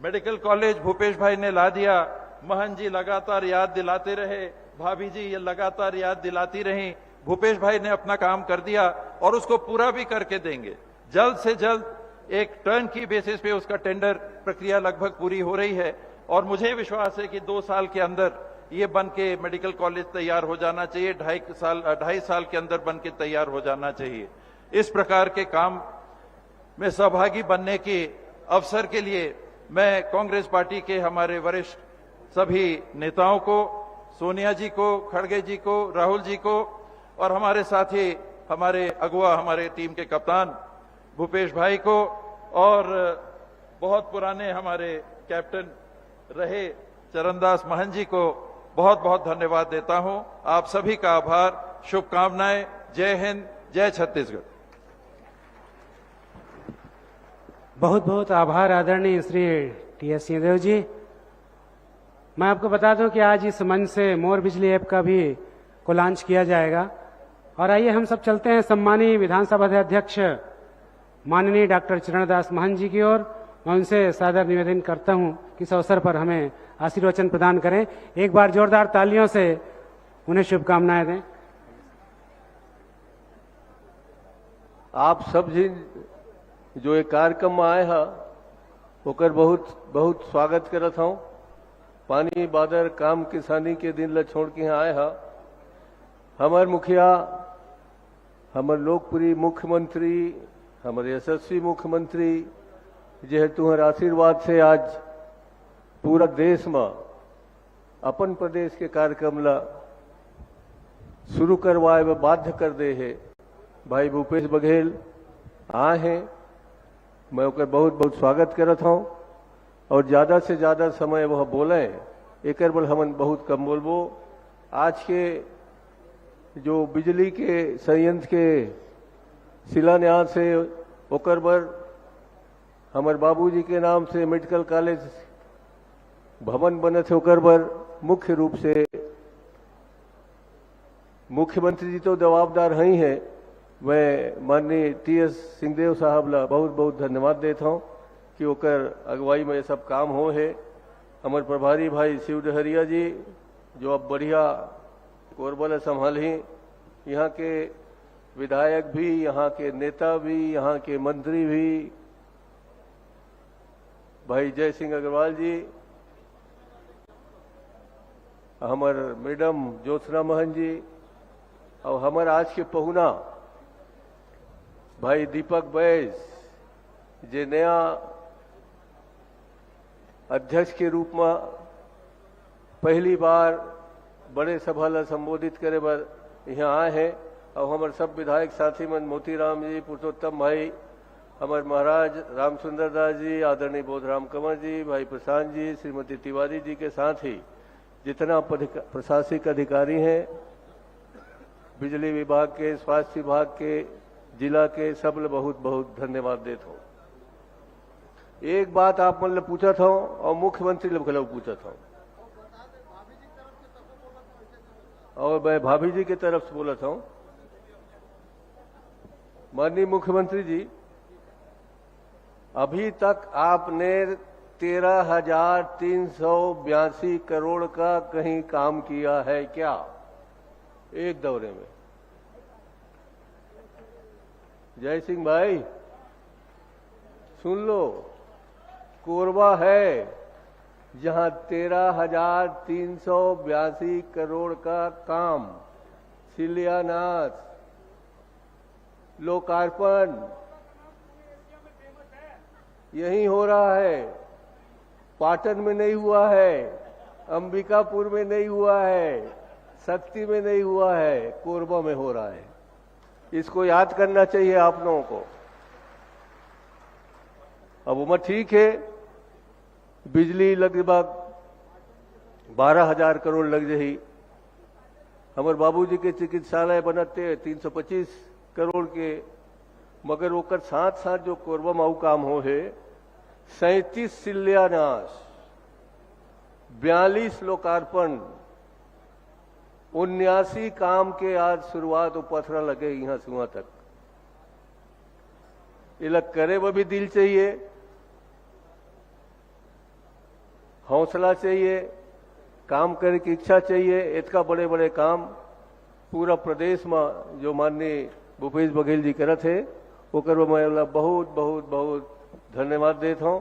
मेडिकल कॉलेज भूपेश भाई ने ला दिया। महन जी लगातार याद दिलाते रहे, भाभी जी ये लगातार याद दिलाती रही। भूपेश भाई ने अपना काम कर दिया और उसको पूरा भी करके देंगे। जल्द से जल्द एक टर्न की बेसिस पे उसका टेंडर प्रक्रिया लगभग पूरी हो रही है और मुझे विश्वास है कि 2 साल के अंदर ये बन के मेडिकल कॉलेज तैयार हो जाना चाहिए, 2.5 साल के अंदर बन के तैयार हो जाना चाहिए। इस प्रकार के काम में सहभागी बनने के अवसर के लिए मैं कांग्रेस पार्टी के हमारे वरिष्ठ सभी नेताओं को, सोनिया जी को, खड़गे जी को, राहुल जी को और हमारे साथी, हमारे अगुआ, हमारे टीम के कप्तान भूपेश भाई को और बहुत पुराने हमारे कैप्टन रहे चरणदास महन जी को बहुत बहुत धन्यवाद देता हूं। आप सभी का आभार, शुभकामनाएं। जय हिंद, जय छत्तीसगढ़। बहुत बहुत आभार आदरणीय श्री टी.एस. सिंहदेव जी। मैं आपको बता दूं कि आज इस मंच से मोर बिजली ऐप का भी को लॉन्च किया जाएगा। और आइए हम सब चलते हैं सम्मानीय विधानसभा अध्यक्ष माननीय डॉक्टर चरणदास महन जी की ओर। मैं उनसे सादर निवेदन करता हूं कि इस अवसर पर हमें आशीर्वचन प्रदान करें। एक बार जोरदार तालियों से उन्हें शुभकामनाएं दें। आप सब जिन जो एक कार्यक्रम में आए हैं ओकर बहुत बहुत स्वागत करत हूं। पानी बादर काम किसानी के दिन ला छोड़ के यहाँ आए हैं। हमार मुखिया, हमार लोकप्रिय मुख्यमंत्री, हमारे यशस्वी मुख्यमंत्री जेहेतु हर आशीर्वाद से आज पूरा देश में अपन प्रदेश के कार्यक्रम ला शुरू करवाए में बाध्य कर दे है। भाई भूपेश बघेल आए हैं, मैं उनका बहुत बहुत स्वागत करता हूं। और ज्यादा से ज्यादा समय वह बोले एक बल हमन बहुत कम बोलबो। आज के जो बिजली के संयंत्र के शिलान्यास है ओकर बर हमारे बाबूजी के नाम से मेडिकल कॉलेज भवन बने थे, ओकर बर मुख्य रूप से मुख्यमंत्री जी तो जवाबदार ही हैं। मैं माननीय टी.एस. सिंहदेव साहब ला बहुत बहुत धन्यवाद देता हूं कि ओकर अगुवाई में ये सब काम हो है। हमारे प्रभारी भाई शिव डहरिया जी जो अब बढ़िया कोरबा ला संभाली, यहाँ के विधायक भी, यहाँ के नेता भी, यहाँ के मंत्री भी, भाई जय सिंह अग्रवाल जी, हमार मैडम ज्योत्सना महन जी और हमारे आज के पहुना भाई दीपक बैस जे नया अध्यक्ष के रूप में पहली बार बड़े सभा ला संबोधित करे बर यहाँ आए हैं। और हमारे सब विधायक साथी मन मोतीराम जी, पुरुषोत्तम भाई, हमारे महाराज राम सुंदर दास जी, आदरणीय बोधराम कंवर जी, भाई प्रशांत जी, श्रीमती तिवारी जी के साथ ही जितना प्रशासनिक अधिकारी हैं, बिजली विभाग के, स्वास्थ्य विभाग के, जिला के, सब लोग बहुत बहुत धन्यवाद देता हूँ। एक बात आप मतलब पूछा था और मुख्यमंत्री लोग पूछा था और मैं भाभी जी की तरफ से बोला था। माननीय मुख्यमंत्री जी, अभी तक आपने 13,382 करोड़ का कहीं काम किया है क्या एक दौरे में? जय सिंह भाई सुन लो, कोरबा है जहां 13,382 करोड़ का काम, शिलान्यास, लोकार्पण यहीं हो रहा है, पाटन में नहीं हुआ है, अंबिकापुर में नहीं हुआ है, शक्ति में नहीं हुआ है, कोरबा में हो रहा है। इसको याद करना चाहिए आप लोगों को। अब उम्र ठीक है, बिजली लगभग 12,000 करोड़ लग जाही। हमारे बाबूजी के चिकित्सालय बनते 325 करोड़ के, मगर ओकर साथ साथ जो कोरबा माऊ काम हो है 37 शिलान्यास, 42 लोकार्पण, 79 काम के आज शुरुआत और पथरा लगे यहां से वहां तक। ये लग करे वो भी दिल चाहिए, हौसला चाहिए, काम करे की इच्छा चाहिए। इतना बड़े बड़े काम पूरा प्रदेश में जो माननीय भूपेश बघेल जी करत है ओकर मैं बहुत बहुत बहुत धन्यवाद देता हूं।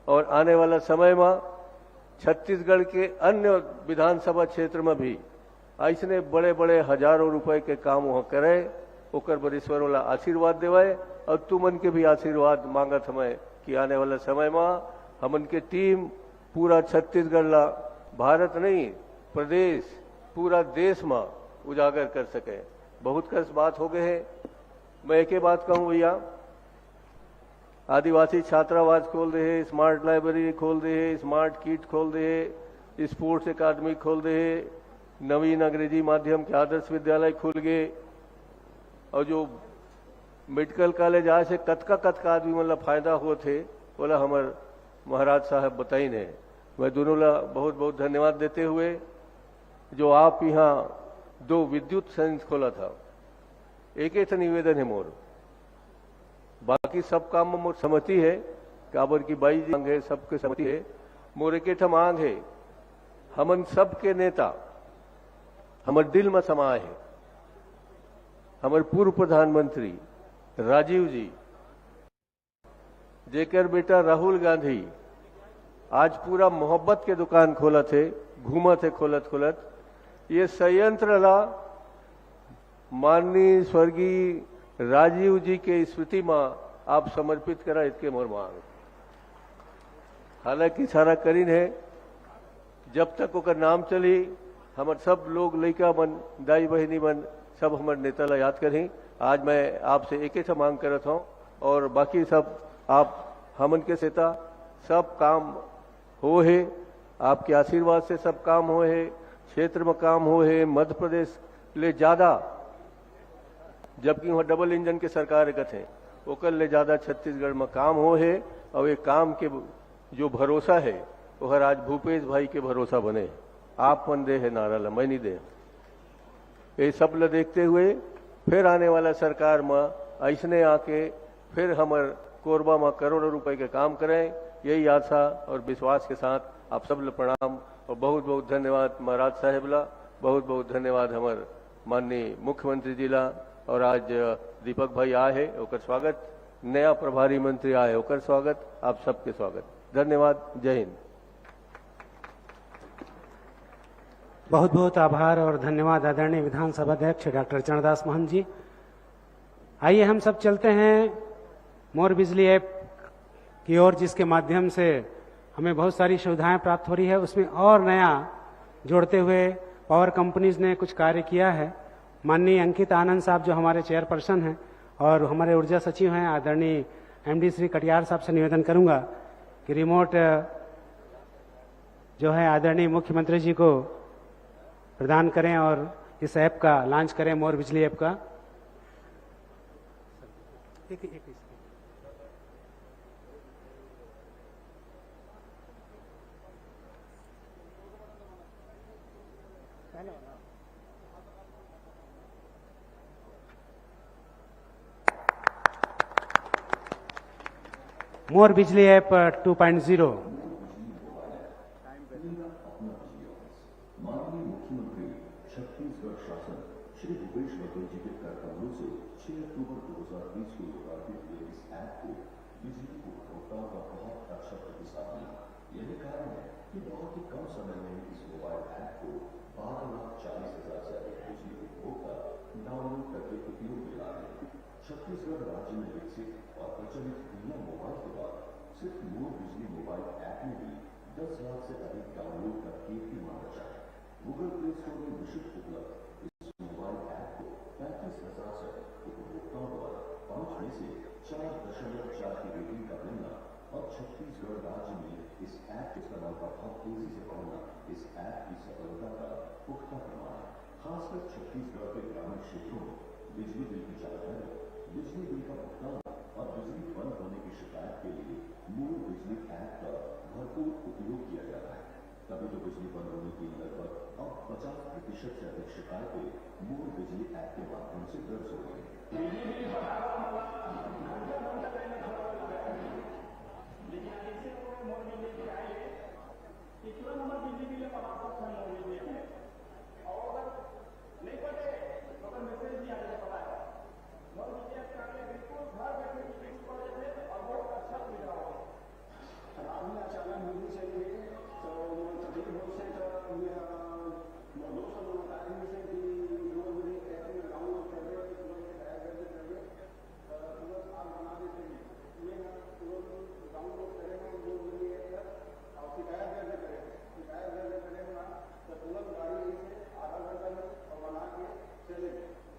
और आने वाला समय में छत्तीसगढ़ के अन्य विधानसभा क्षेत्र में भी ऐसने बड़े बड़े हजारों रुपए के काम वहां करे, ओकर पर ईश्वर वाला आशीर्वाद देवाए। और तुमन के भी आशीर्वाद मांगत हमें कि आने वाला समय में हमन के टीम पूरा छत्तीसगढ़ ला, भारत नहीं प्रदेश, पूरा देश में उजागर कर सके। बहुत कस बात हो गए हैं। मैं एक ही बात कहूं भैया, आदिवासी छात्रावास खोल दे, स्मार्ट लाइब्रेरी खोल दे, स्मार्ट किट खोल दे, स्पोर्ट्स अकादमी खोल दे, नवीन अंग्रेजी माध्यम के आदर्श विद्यालय खुल गए। और जो मेडिकल कॉलेज आज से कतका आदमी मतलब फायदा हो थे बोला हमारे महाराज साहब बताई ने। मैं दोनों ला बहुत बहुत धन्यवाद देते हुए, जो आप यहाँ 2 विद्युत संयंत्र खोला था, एक ही निवेदन है मोर, बाकी सब काम में मोर सहमति है, काबर की बाई मांग है, सबके सहमति है। मोर एक मांग है, हमन सबके नेता हमारे दिल में समाये है। हमारे पूर्व प्रधानमंत्री राजीव जी, जेकर बेटा राहुल गांधी आज पूरा मोहब्बत के दुकान खोला थे, घूमा थे खोलत खोलत। ये संयंत्र ला माननीय स्वर्गीय राजीव जी के स्मृति में आप समर्पित करा, इसके मोर मांग। हालांकि सारा करीन है, जब तक ओकर नाम चली हमार सब लोग लड़का मन, दाई बहनी मन सब हमारे नेता ला याद करें। आज मैं आपसे एक ही मांग करत हूं, और बाकी सब आप हमन के सेता सब काम हो है, आपके आशीर्वाद से सब काम हो है, क्षेत्र में काम हो है। मध्य प्रदेश ले ज्यादा, जबकि वहां डबल इंजन के सरकार कथे, ओकर ले ज्यादा छत्तीसगढ़ में काम हो है। और ये काम के जो भरोसा है वो हर आज भूपेश भाई के भरोसा बने। आप मन दे है नारा ला, मैं नहीं दे। ये सब ल देखते हुए फिर आने वाला सरकार में ऐसने आके फिर हमार कोरबा में करोड़ों रुपए के काम करें, यही आशा और विश्वास के साथ आप सब ल प्रणाम और बहुत बहुत धन्यवाद महाराज साहेब ला, बहुत बहुत धन्यवाद हमार माननीय मुख्यमंत्री जी ला। और आज दीपक भाई आए है, ओकर स्वागत, नया प्रभारी मंत्री आए, ओकर स्वागत, आप सबके स्वागत, धन्यवाद, जय हिंद। बहुत बहुत आभार और धन्यवाद आदरणीय विधानसभा अध्यक्ष डॉक्टर चरणदास महंत जी। आइए हम सब चलते हैं मोर बिजली ऐप की ओर, जिसके माध्यम से हमें बहुत सारी सुविधाएं प्राप्त हो रही है। उसमें और नया जोड़ते हुए पावर कंपनीज ने कुछ कार्य किया है। माननीय अंकित आनंद साहब जो हमारे चेयरपर्सन हैं और हमारे ऊर्जा सचिव हैं, आदरणीय एमडी श्री कटियार साहब से निवेदन करूंगा कि रिमोट जो है आदरणीय मुख्यमंत्री जी को प्रदान करें और इस ऐप का लॉन्च करें, मोर बिजली ऐप का। मोर बिजली ऐप 2.0। माननीय मुख्यमंत्री छत्तीसगढ़ शासन श्री भूपेश बघेल जी के कार्यकालों से 6 अक्टूबर 2020 को लोकार्पित हुए इस ऐप को बिजली उपभोक्ताओं का बहुत अच्छा प्रतिसाद मिला। यही कारण है कि बहुत ही कम समय में इस मोबाइल ऐप को 12,40,000 से अधिक बिजली उपभोक्ता डाउनलोड करके उपयोग में ला रहे हैं। छत्तीसगढ़ राज्य में विकसित और प्रचलित दुनिया मोबाइल के बाद सिर्फ मोर बिजली मोबाइल ऐप में भी 10 लाख से अधिक डाउनलोड का कीर्तिमान रचा है। गूगल प्ले स्टोर में निःशुल्क उपलब्ध इस मोबाइल ऐप को 35,000 से अधिक उपभोक्ताओं द्वारा 5 में से 4.4 की रेटिंग का मिलना और छत्तीसगढ़ राज्य में इस ऐप के इस्तेमाल का बहुत तेजी से बढ़ना इस ऐप की सफलता का पुख्ता प्रमाण है। खासकर छत्तीसगढ़ के ग्रामीण क्षेत्रों में बिजली बिल की जानकारी, बिजली बिल का भुगतान और बिजली बंद होने की शिकायत के लिए मोर बिजली ऐप का भरपूर उपयोग किया जा रहा है। तभी तो बिजली बंद होने की लगभग अब 50% से अधिक शिकायतें मोर बिजली ऐप के माध्यम से दर्ज हो गई।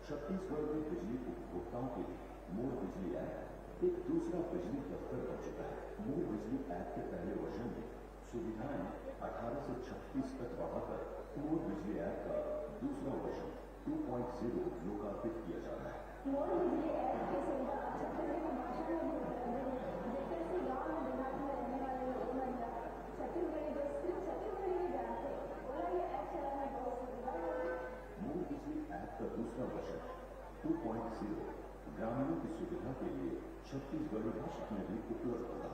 छत्तीसगढ़ में बिजली उपभोक्ताओं के लिए मोर बिजली ऐप एक दूसरा बिजली दफ्तर बन चुका है। मोर बिजली ऐप के पहले वर्जन में सुविधाएं 18 से 36 तक बढ़ाकर मोर बिजली ऐप का दूसरा वर्जन 2.0 लोकार्पित किया जा रहा है। मोर बिजली ऐप की सुविधा छत्तीसगढ़ भाषा में भी उपलब्ध है। जैसे गाँव में देहात में रहने वाले लोग छत्तीसगढ़ी जो सिर्फ छत्तीसगढ़ी ही जानते, बोला ये ऐप चलाना बहुत सुविधा है। मोर बिजली ऐप का दूसरा वर्जन 2.0 ग्रामीणों की सुविधा के लिए छत्तीसगढ़ी भाषा में भी उपलब्ध होगा।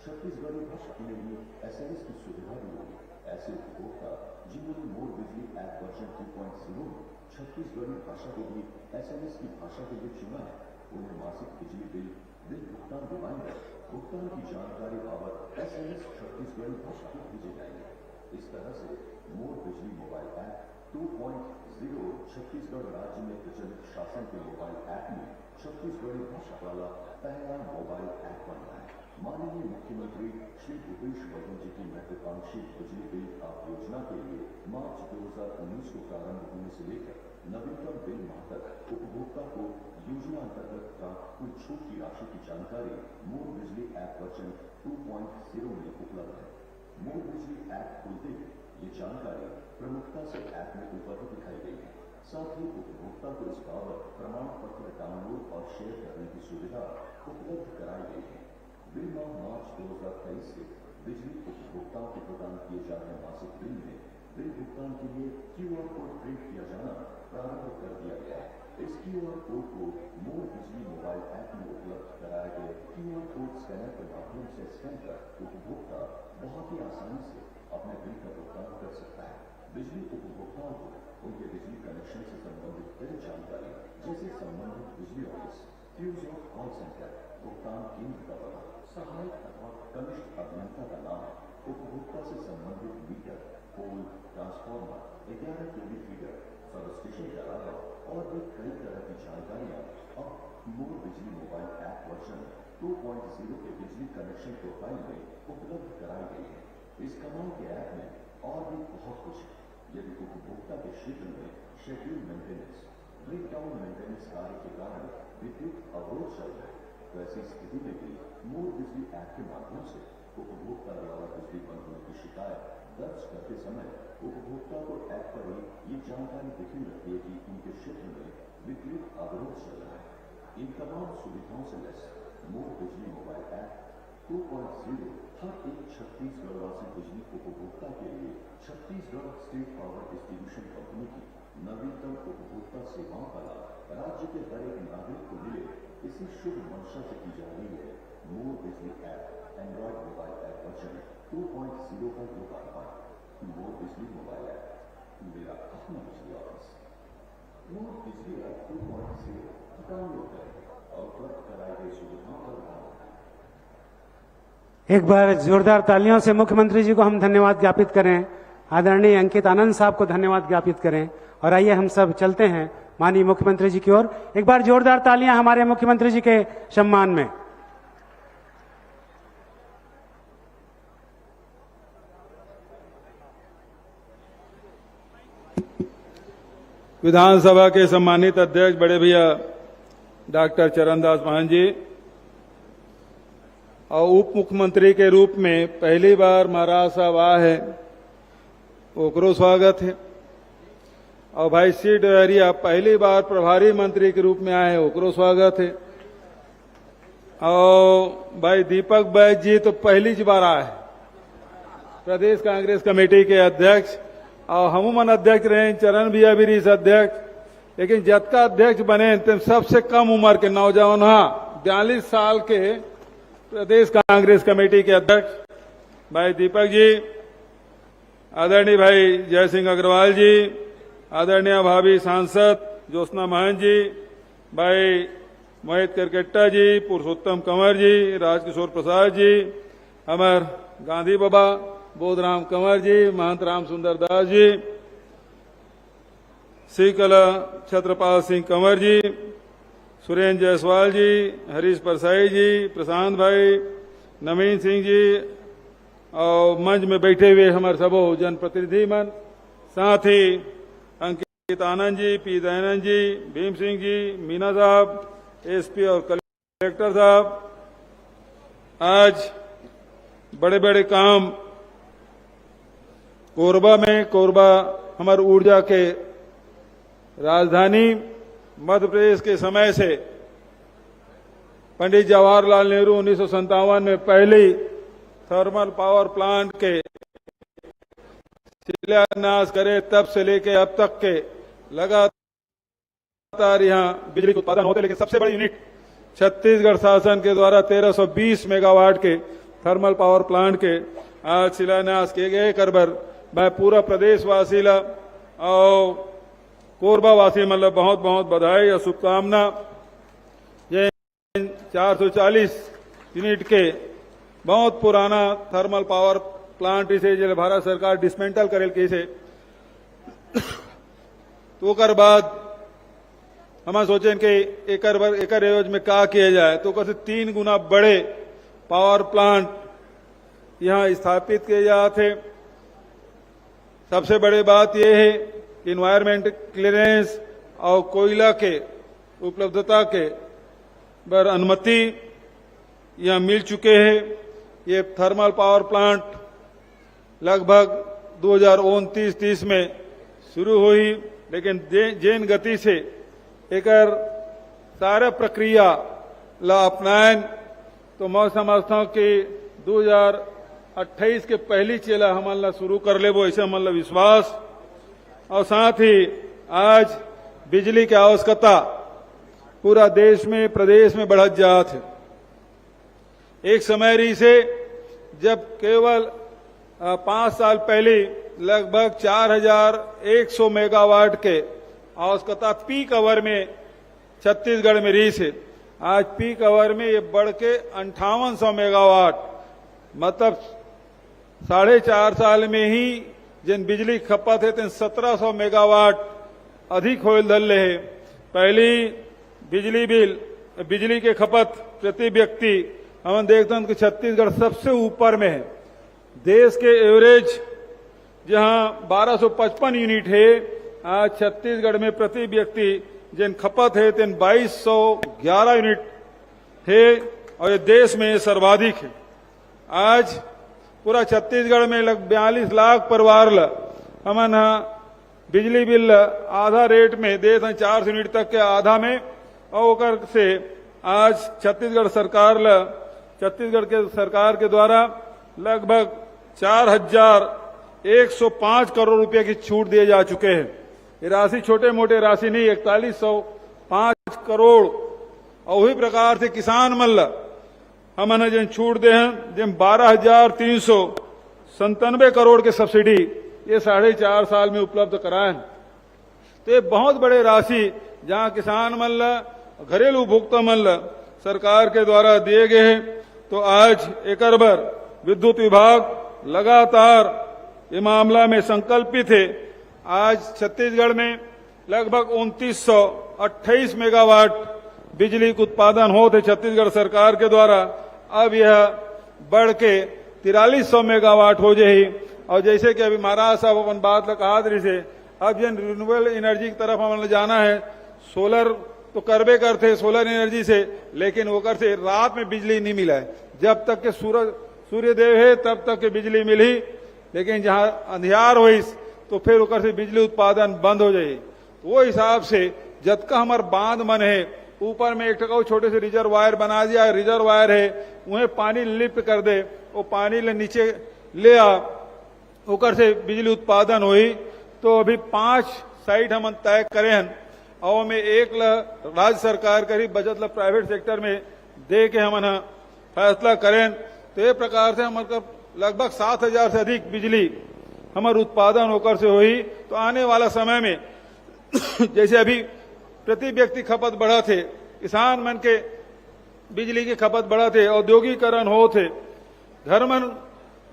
छत्तीसगढ़ी भाषा में भी SMS की सुविधा भी होगी। ऐसे उपभोक्ता जिन्होंने मोर बिजली ऐप वर्जन 2.0 में छत्तीसगढ़ी भाषा को भी SMS की भाषा के लिए चुना है, उन्हें मासिक बिजली बिल भुगतान रिमाइंडर भुगतान की जानकारी बाबत SMS छत्तीसगढ़ी भाषा में भेजे जाएंगे। इस तरह से मोर बिजली मोबाइल ऐप 2.0 छत्तीसगढ़ राज्य में प्रचलित शासन के मोबाइल ऐप में छत्तीसगढ़ी भाषा वाला पहला मोबाइल ऐप बन रहा है। माननीय मुख्यमंत्री श्री भूपेश बघेल जी की महत्वाकांक्षी बिजली बिल आप योजना के लिए मार्च 2019 को प्रारंभ होने से लेकर नवीनतम बिल माह तक उपभोक्ता को योजना अंतर्गत प्राप्त कुल छूट की राशि की जानकारी मोर बिजली ऐप वर्जन 2.0 में उपलब्ध है। मोर बिजली ऐप खुलते ही ये जानकारी प्रमुखता से ऐप में ऊपर दिखाई गई है। साथ ही उपभोक्ता को इस बाबत प्रमाण पत्र डाउनलोड और शेयर करने की सुविधा उपलब्ध कराई गई है। बिल माह मार्च 2023 से बिजली उपभोक्ताओं को प्रदान किए जा रहे मासिक बिल में बिल भुगतान के लिए QR कोड प्रिंट किया जाना प्रारंभ कर दिया गया है। इस QR कोड को मोर बिजली मोबाइल ऐप में उपलब्ध कराए गए QR कोड स्कैनर के माध्यम से स्कैन कर उपभोक्ता बहुत ही आसानी से अपने बिल का भुगतान कर सकता है। बिजली उपभोक्ताओं को उनके बिजली कनेक्शन से संबंधित कई जानकारी जैसे संबंधित बिजली office, fuse of call centre, भुगतान केंद्र का पता, सहायक अथवा कनिष्ठ अभियंता का नाम, उपभोक्ता से संबंधित meter, pole, transformer, 11 kV feeder, sub station के अलावा और भी कई तरह की जानकारियां अब मोर बिजली मोबाइल ऐप वर्जन 2.0 के बिजली कनेक्शन प्रोफाइल में उपलब्ध कराई गई है। इस कमाल के ऐप में और भी बहुत कुछ है। यदि उपभोक्ता के क्षेत्र में शेड्यूल मेंटेनेंस, ब्रेकडाउन मेंटेनेंस कार्य के कारण विद्युत अवरोध चल रहा है, तो ऐसी स्थिति में भी मोर बिजली ऐप के माध्यम से उपभोक्ता द्वारा बिजली बंद होने की शिकायत दर्ज करते समय उपभोक्ता को ऐप पर ही ये जानकारी दिखने लगती है कि उनके क्षेत्र में विद्युत अवरोध चल रहा है। इन तमाम सुविधाओं से लैस मोर बिजली मोबाइल ऐप 2.0 हर एक छत्तीसगढ़वासी बिजली उपभोक्ता के लिए Chhattisgarh state power distribution company की नवीनतम उपभोक्ता सेवाओं का लाभ राज्य के हर एक नागरिक को मिले, इसी शुभ मंशा से की जा रही है मोर बिजली app Android mobile app version 2.0 का लोकार्पण। मोर बिजली मोबाइल ऐप मेरा अपना बिजली ऑफिस। मोर बिजली ऐप 2.0 डाउनलोड करें और उपलब्ध कराई गई सुविधाओं का लाभ। एक बार जोरदार तालियों से मुख्यमंत्री जी को हम धन्यवाद ज्ञापित करें, आदरणीय अंकित आनंद साहब को धन्यवाद ज्ञापित करें। और आइए हम सब चलते हैं माननीय मुख्यमंत्री जी की ओर। एक बार जोरदार तालियां हमारे मुख्यमंत्री जी के सम्मान में। विधानसभा के सम्मानित अध्यक्ष बड़े भैया डॉक्टर चरणदास महंत जी और उप मुख्यमंत्री के रूप में पहली बार महाराज साहब आए हैं, ओकरो स्वागत है। और भाई सी डहरिया पहली बार प्रभारी मंत्री के रूप में आए हैं, ओकरो स्वागत है। और भाई दीपक बैज जी तो पहली बार आए हैं, प्रदेश कांग्रेस कमेटी के अध्यक्ष, और हमूमन अध्यक्ष रहे चरण भैया भी इस अध्यक्ष, लेकिन जतका अध्यक्ष बने तो सबसे कम उम्र के नौजवान, 42 साल के प्रदेश कांग्रेस कमेटी के अध्यक्ष भाई दीपक जी, आदरणीय भाई जय सिंह अग्रवाल जी, आदरणीय भाभी सांसद ज्योत्सना महंत जी, भाई मोहित करकेट्टा जी, पुरुषोत्तम कंवर जी, राजकिशोर प्रसाद जी, अमर गांधी बाबा, बोधराम कंवर जी, महंत राम सुंदर दास जी, श्री कला छत्रपाल सिंह कंवर जी, सुरेंद्र जायसवाल जी, हरीश परसाई जी, प्रशांत भाई, नवीन सिंह जी, और मंच में बैठे हुए हमारे सबो जनप्रतिनिधि मन, साथ ही अंकित आनंद जी, पी दयानंद जी, भीम सिंह जी, मीना साहब, एसपी और कलेक्टर साहब, आज बड़े बड़े काम कोरबा हमारी ऊर्जा के राजधानी मध्य प्रदेश के समय से पंडित जवाहरलाल नेहरू 1957 में पहली थर्मल पावर प्लांट के शिलान्यास करे, तब से लेके अब तक के लगातार यहां बिजली का उत्पादन होते, लेकिन सबसे बड़ी यूनिट छत्तीसगढ़ शासन के द्वारा 1320 मेगावाट के थर्मल पावर प्लांट के आज शिलान्यास किए गए। करबर मैं पूरा प्रदेशवासी ला और कोरबा वासी मतलब बहुत बहुत बधाई और शुभकामना। ये 440 यूनिट के बहुत पुराना थर्मल पावर प्लांट इसे जो भारत सरकार डिसमेंटल करेल के इसे तो कर बाद हम सोचे कि एकर एवज में का किया जाए, तो कैसे 3 गुना बड़े पावर प्लांट यहां स्थापित किए जाते। सबसे बड़ी बात यह है कि इन्वायरमेंट क्लियरेंस और कोयला के उपलब्धता के पर अनुमति यहां मिल चुके हैं। ये थर्मल पावर प्लांट लगभग 2029-30 में शुरू हुई, लेकिन जैन गति से एकर सारा प्रक्रिया ला अपनाएं तो मैं समझता हूं कि 2028 के पहली चेला हमारा शुरू कर ले, वो ऐसे हमारा विश्वास। और साथ ही आज बिजली की आवश्यकता पूरा देश में प्रदेश में बढ़त जात है। एक समय रही से जब केवल 5 साल पहले लगभग 4100 मेगावाट के आवश्यकता पीक आवर में छत्तीसगढ़ में रही से, आज पीक आवर में ये बढ़ के 5800 मेगावाट, मतलब 4.5 साल में ही जिन बिजली खपत है तीन 1700 मेगावाट अधिक हो धल है। पहली बिजली के खपत प्रति व्यक्ति हम देखते हैं कि छत्तीसगढ़ सबसे ऊपर में है। देश के एवरेज जहां 1255 यूनिट है, आज छत्तीसगढ़ में प्रति व्यक्ति जिन खपत है तीन 2211 यूनिट है और ये देश में सर्वाधिक है। आज पूरा छत्तीसगढ़ में लगभग 42 लाख परिवार हमन बिजली बिल आधा रेट में देते हैं, 400 यूनिट तक के आधा में, और से आज छत्तीसगढ़ के सरकार के द्वारा लगभग 4105 करोड़ रुपए की छूट दिए जा चुके हैं। ये राशि छोटे मोटे राशि नहीं, 4105 करोड़। और वही प्रकार से किसान मल्ल हमने जिन छूट दे हैं, जिन 12,397 करोड़ के सब्सिडी ये 4.5 साल में उपलब्ध कराए। तो ये बहुत बड़े राशि जहां किसान मल्ल घरेलू उपभोक्ता मल्ल सरकार के द्वारा दिए गए हैं। तो आज एक बार विद्युत विभाग लगातार ये मामला में संकल्पित है। आज छत्तीसगढ़ में लगभग 2928 मेगावाट बिजली का उत्पादन होते छत्तीसगढ़ सरकार के द्वारा, अब यह बढ़ के 4300 मेगावाट हो जाए। और जैसे कि अभी महाराज साहब अपन बात कहा से अब जन रिन्यूएबल एनर्जी की तरफ हमें जाना है। सोलर तो करबे करते सोलर एनर्जी से, लेकिन वो कर से रात में बिजली नहीं मिला है। जब तक के सूर्यदेव है तब तक के बिजली मिली, लेकिन जहां अंधियार हुई तो फिर ओकर से बिजली उत्पादन बंद हो जाये। तो वो हिसाब से जतका हमार बांध मन है, ऊपर में एक टका छोटे से रिजर्वायर बना दिया, रिजर्वायर है उन्हें पानी लिफ्ट कर दे, वो पानी ले नीचे ले आ, ओकर से बिजली उत्पादन हुई। तो अभी 5 साइट हम तय करे हैं और में एक राज्य सरकार करी बजट ला प्राइवेट सेक्टर में दे के हम फैसला करें। तो ये प्रकार से हमारे लगभग 7,000 से अधिक बिजली हमारे उत्पादन होकर से हुई। तो आने वाला समय में जैसे अभी प्रति व्यक्ति खपत बढ़ा थे, किसान मन के बिजली की खपत बढ़ा थे, औद्योगिकरण हो थे, घर मन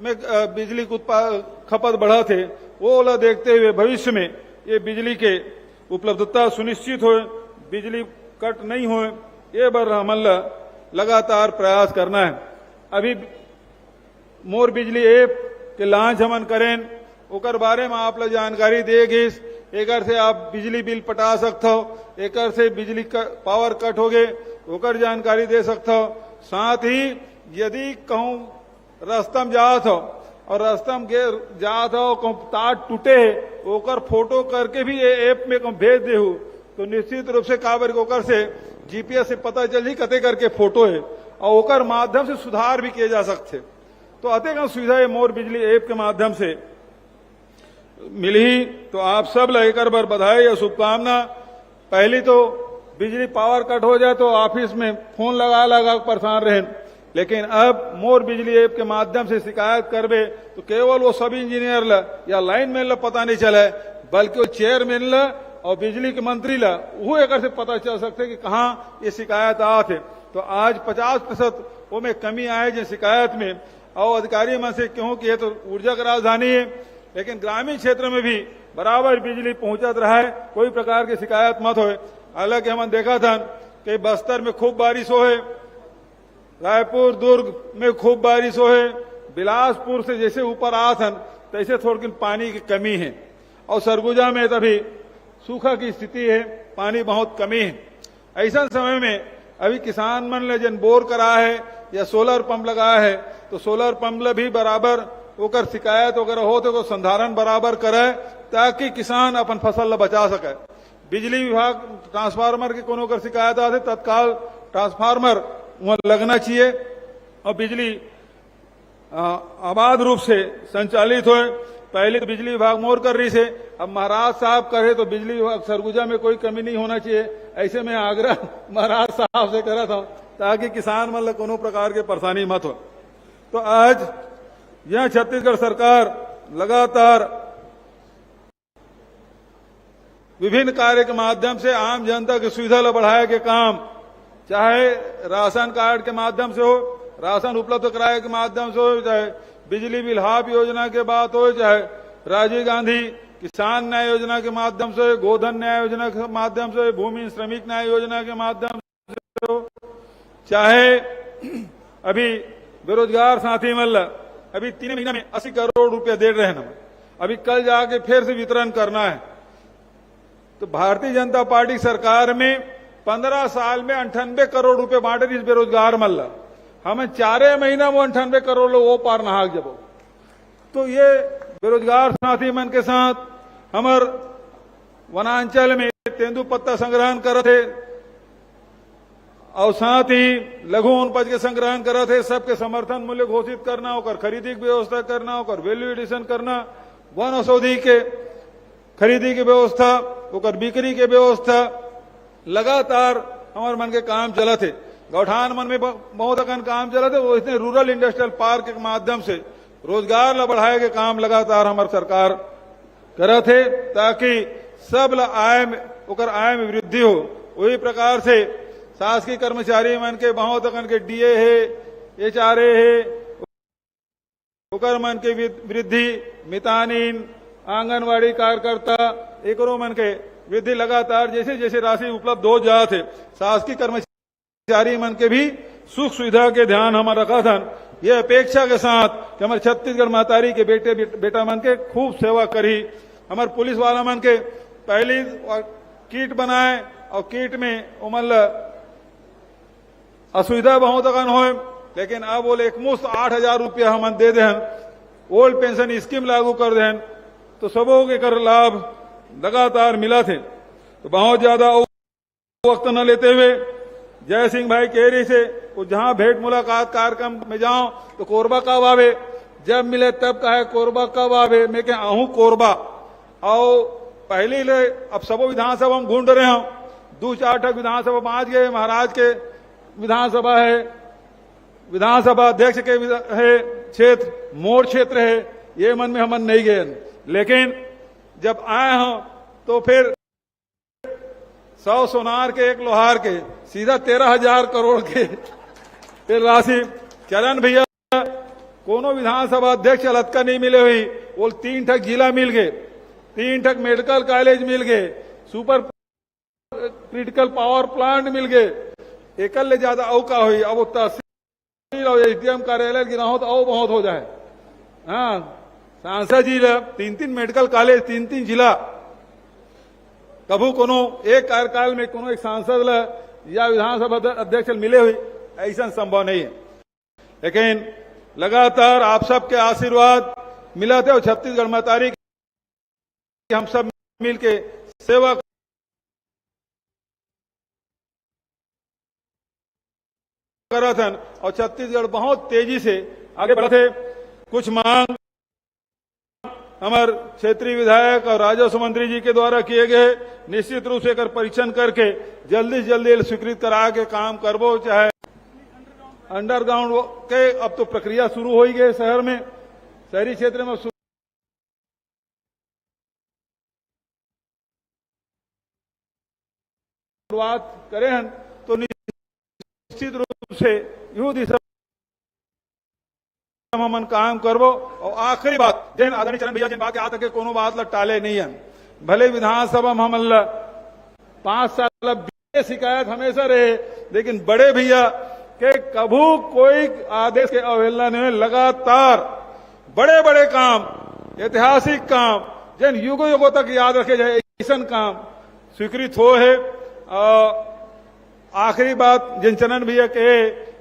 में बिजली की खपत बढ़ा थे, वो वाला देखते हुए भविष्य में ये बिजली के उपलब्धता सुनिश्चित हो, बिजली कट नहीं हो, ये बार हमन लगातार प्रयास करना है। अभी मोर बिजली ऐप के लॉन्च हमन करें, ओकर बारे में आप ला जानकारी देगी। एकर से आप बिजली बिल पटा सकते हो, एकर से बिजली पावर कट हो गए ओकर जानकारी दे सकते हो। साथ ही यदि कहूं रास्ता में जात हो और रास्ता में जात हो कहूं तार टूटे ओकर फोटो करके भी ये ऐप में कहूं भेज दे, तो निश्चित रूप से काबर ओकर से जीपीएस से पता चल ही कते करके फोटो है और ओकर माध्यम से सुधार भी किए जा सकते। तो अतेक सुविधा ये मोर बिजली ऐप के माध्यम से मिली। तो आप सब लेकर बार बधाई और शुभकामना। पहली तो बिजली पावर कट हो जाए तो ऑफिस में फोन लगा परेशान रहे, लेकिन अब मोर बिजली ऐप के माध्यम से शिकायत करबे तो केवल वो सब इंजीनियर ला या लाइन मैन ला पता नहीं चले, बल्कि वो चेयरमैन ला और बिजली के मंत्री ला वो एक से पता चल सकते कि कहाँ ये शिकायत आते। तो आज 50% वो में कमी आए जो शिकायत में, और अधिकारी मन से क्यों कि ये तो ऊर्जा की राजधानी है, लेकिन ग्रामीण क्षेत्र में भी बराबर बिजली पहुंचत रहा है, कोई प्रकार की शिकायत मत हो। हालांकि हमने देखा था कि बस्तर में खूब बारिश हो है, रायपुर दुर्ग में खूब बारिश हो है, बिलासपुर से जैसे ऊपर आथन तैसे थोड़ी पानी की कमी है, और सरगुजा में तभी सूखा की स्थिति है, पानी बहुत कमी है। ऐसा समय में अभी किसान मन ने जन बोर करा है या सोलर पंप लगाया है, तो सोलर पंप भी बराबर ओकर शिकायत वगैरह हो तो संधारण बराबर करे, ताकि किसान अपन फसल ला बचा सके। बिजली विभाग ट्रांसफार्मर के कोनो कर शिकायत आते तत्काल ट्रांसफार्मर वहां लगना चाहिए और बिजली आबाद रूप से संचालित हो। पहले तो बिजली विभाग मोर कर रही से, अब महाराज साहब करे तो बिजली विभाग सरगुजा में कोई कमी नहीं होना चाहिए। ऐसे में आग्रह महाराज साहब से करा था ताकि किसान मतलब कोनो प्रकार के परेशानी मत हो। तो आज यह छत्तीसगढ़ सरकार लगातार विभिन्न कार्य के माध्यम से आम जनता की सुविधा ला बढ़ाए के काम, चाहे राशन कार्ड के माध्यम से हो, राशन उपलब्ध कराए के माध्यम से हो, चाहे बिजली बिल हाफ योजना के बात हो, चाहे राजीव गांधी किसान न्याय योजना के माध्यम से, गोधन न्याय योजना के माध्यम से, भूमि श्रमिक न्याय योजना के माध्यम से हो, चाहे अभी बेरोजगार साथी मल्ल अभी 3 महीना में 80 करोड़ रुपया दे रहे हैं, अभी कल जाके फिर से वितरण करना है। तो भारतीय जनता पार्टी सरकार में 15 साल में 98 करोड़ रुपए बांटे इस बेरोजगार मल्ल, हमें 4 महीना वो 98 करोड़ लोग वो पार नहाक जब। तो ये बेरोजगार साथी मन के साथ हमार वनांचल में तेंदुपत्ता संग्रहण करते और साथ ही लघु उपज के संग्रहण करत है, सबके समर्थन मूल्य घोषित करना, होकर खरीदी की व्यवस्था करना, होकर वैल्यू एडिशन करना, वन औषधि के खरीदी की व्यवस्था, होकर बिक्री के व्यवस्था, लगातार हमारे मन के काम चलत है। गौठान मन में बहुत अकन काम चलत है, वो इसने रूरल इंडस्ट्रियल पार्क के माध्यम से रोजगार ला बढ़ाए के काम लगातार हमारी सरकार करत है, ताकि सब ला आय में वृद्धि हो। वही प्रकार से शासकीय कर्मचारी मन के बहुत अकन के डीए है, एचआरए है, ओकर मन के वृद्धि, मितानिन, आंगनवाड़ी कार्यकर्ता, एकरो मन के वृद्धि लगातार जैसे जैसे राशि उपलब्ध हो जाते, शासकीय कर्मचारी मन के भी सुख सुविधा के ध्यान हमारा रखा था। ये अपेक्षा के साथ कि हमारे छत्तीसगढ़ महतारी के बेटा मन के खूब सेवा करी, हमारे पुलिस वाला मन के पहली किट बनाए और किट में उमल असुविधा बहुत अगन हो, लेकिन अब वो एक मुश्त 8,000 रुपया हम दे दें, ओल्ड पेंशन स्कीम लागू कर दें, तो सबों के कर लाभ लगातार मिला थे। तो बहुत ज्यादा वक्त न लेते हुए जय सिंह भाई केरी से जहां भेंट मुलाकात कार्यक्रम में जाऊं तो कोरबा कब आवे, जब मिले तब कहे कोरबा कब आवे, मैं क्या आहू कोरबा और पहले ले अब सबो विधानसभा हम घूम रहे हूं, 2-4 ठक विधानसभा पहुंच गए, महाराज के विधानसभा है, विधानसभा अध्यक्ष के है क्षेत्र, मोड़ क्षेत्र है, ये मन में हम नहीं गए, लेकिन जब आए हों तो फिर 100 सोनार के 1 लोहार के सीधा 13,000 करोड़ के फिर राशि चरण भैया कोनो विधानसभा अध्यक्ष अलग नहीं मिले हुई, वो 3 ठक जिला मिल गए, 3 ठक मेडिकल कॉलेज मिल गए, सुपर क्रिटिकल पावर प्लांट मिल गए, एकल ले ज्यादा औका हुई। अब वो तहसील और एसडीएम कार्यालय गिना हो तो औ बहुत हो जाए। हाँ, सांसद जी 3-3 मेडिकल कॉलेज, 3-3 जिला, कभू कोनो एक कार्यकाल में कोनो एक सांसद या विधानसभा अध्यक्ष मिले हुई, ऐसा संभव नहीं है। लेकिन लगातार आप सबके आशीर्वाद मिला थे और छत्तीसगढ़ में तारीख हम सब मिलके सेवा कर थे और छत्तीसगढ़ बहुत तेजी से आगे बढ़े थे। कुछ मांग हमारे क्षेत्रीय विधायक और राजस्व मंत्री जी के द्वारा किए गए, निश्चित रूप से कर परीक्षण करके जल्दी से जल्दी स्वीकृत करा के काम करबो। चाहे अंडरग्राउंड के अब तो प्रक्रिया शुरू हो ही गई, शहर में शहरी क्षेत्र में शुरुआत करें हैं, तो निश्चित रूप से यूं दिशा हम काम करबो। और आखिरी बात, जिन आदरणीय चरण भैया जिन बात आ तक कोनो बात टाले नहीं है, भले विधानसभा में हम 5 साल शिकायत हमेशा रहे, लेकिन बड़े भैया के कभू कोई आदेश के अवहेलना नहीं, लगातार बड़े बड़े काम, ऐतिहासिक काम, जिन युगों युगों तक याद रखे जाए ऐसा काम स्वीकृत हो है। आखिरी बात, जिन चरण भैया के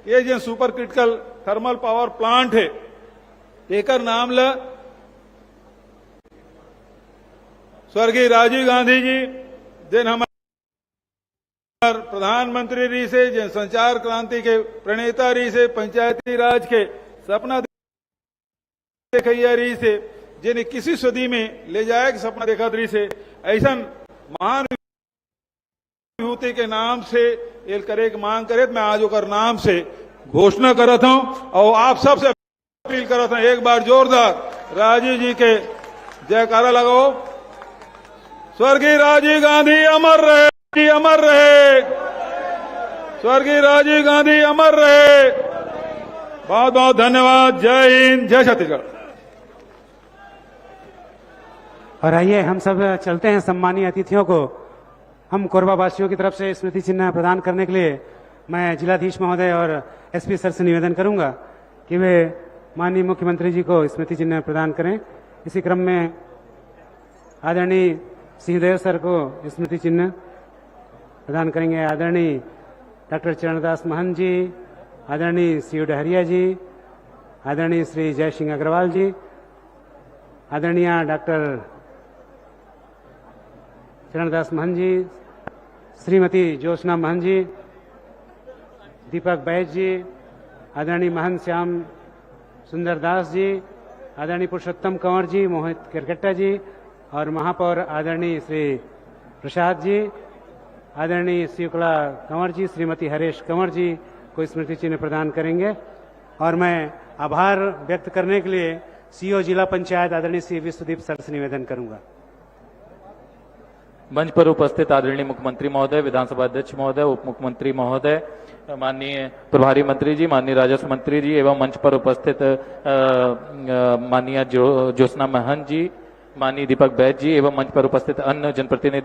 ये जिन super critical thermal power plant है, एकर नाम ल स्वर्गीय राजीव गांधी जी जिन हमारे प्रधानमंत्री रही से, जिन संचार क्रांति के प्रणेता रही से, पंचायती राज के सपना देखैया रही से, जिन 21वीं सदी में ले जाए के सपना देखा रही से, ऐसा महान विभूति के नाम से एल करे की मांग करे, मैं आज ओकर नाम से घोषणा करता हूं और आप सबसे अपील करता हूं, एक बार जोरदार राजीव जी के जयकारा लगाओ। स्वर्गीय राजीव गांधी अमर रहे, अमर रहे, स्वर्गीय राजीव गांधी अमर रहे। बहुत बहुत धन्यवाद। जय हिंद, जय छत्तीसगढ़। और आइए हम सब चलते हैं सम्मानीय अतिथियों को हम कोरबा वासियों की तरफ से स्मृति चिन्ह प्रदान करने के लिए मैं जिलाधीश महोदय और एसपी सर से निवेदन करूंगा कि वे माननीय मुख्यमंत्री जी को स्मृति चिन्ह प्रदान करें। इसी क्रम में आदरणीय सिंहदेव सर को स्मृति चिन्ह प्रदान करेंगे आदरणीय डॉक्टर चरणदास महंत जी, आदरणीय सी डहरिया जी, आदरणीय श्री जय सिंह अग्रवाल जी, आदरणीय डॉक्टर चरणदास महंत जी, श्रीमती ज्योत्सना महंत जी, दीपक बैज जी, आदरणीय महंत श्याम सुंदर दास जी, आदरणीय पुरुषोत्तम कंवर जी, मोहित किरकट्टा जी और महापौर आदरणीय श्री प्रसाद जी, आदरणीय शिवकला कंवर जी, श्रीमती हरेश कंवर जी को स्मृति चिन्ह प्रदान करेंगे। और मैं आभार व्यक्त करने के लिए सीईओ जिला पंचायत आदरणीय श्री विश्वदीप सर से निवेदन करूंगा। मंच पर उपस्थित आदरणीय मुख्यमंत्री महोदय, विधानसभा अध्यक्ष महोदय, उप मुख्यमंत्री महोदय, माननीय प्रभारी मंत्री जी, माननीय राजस्व मंत्री जी एवं मंच पर उपस्थित माननीय ज्योत्सना महंत जी, माननीय दीपक बैज जी एवं मंच पर उपस्थित अन्य जनप्रतिनिधि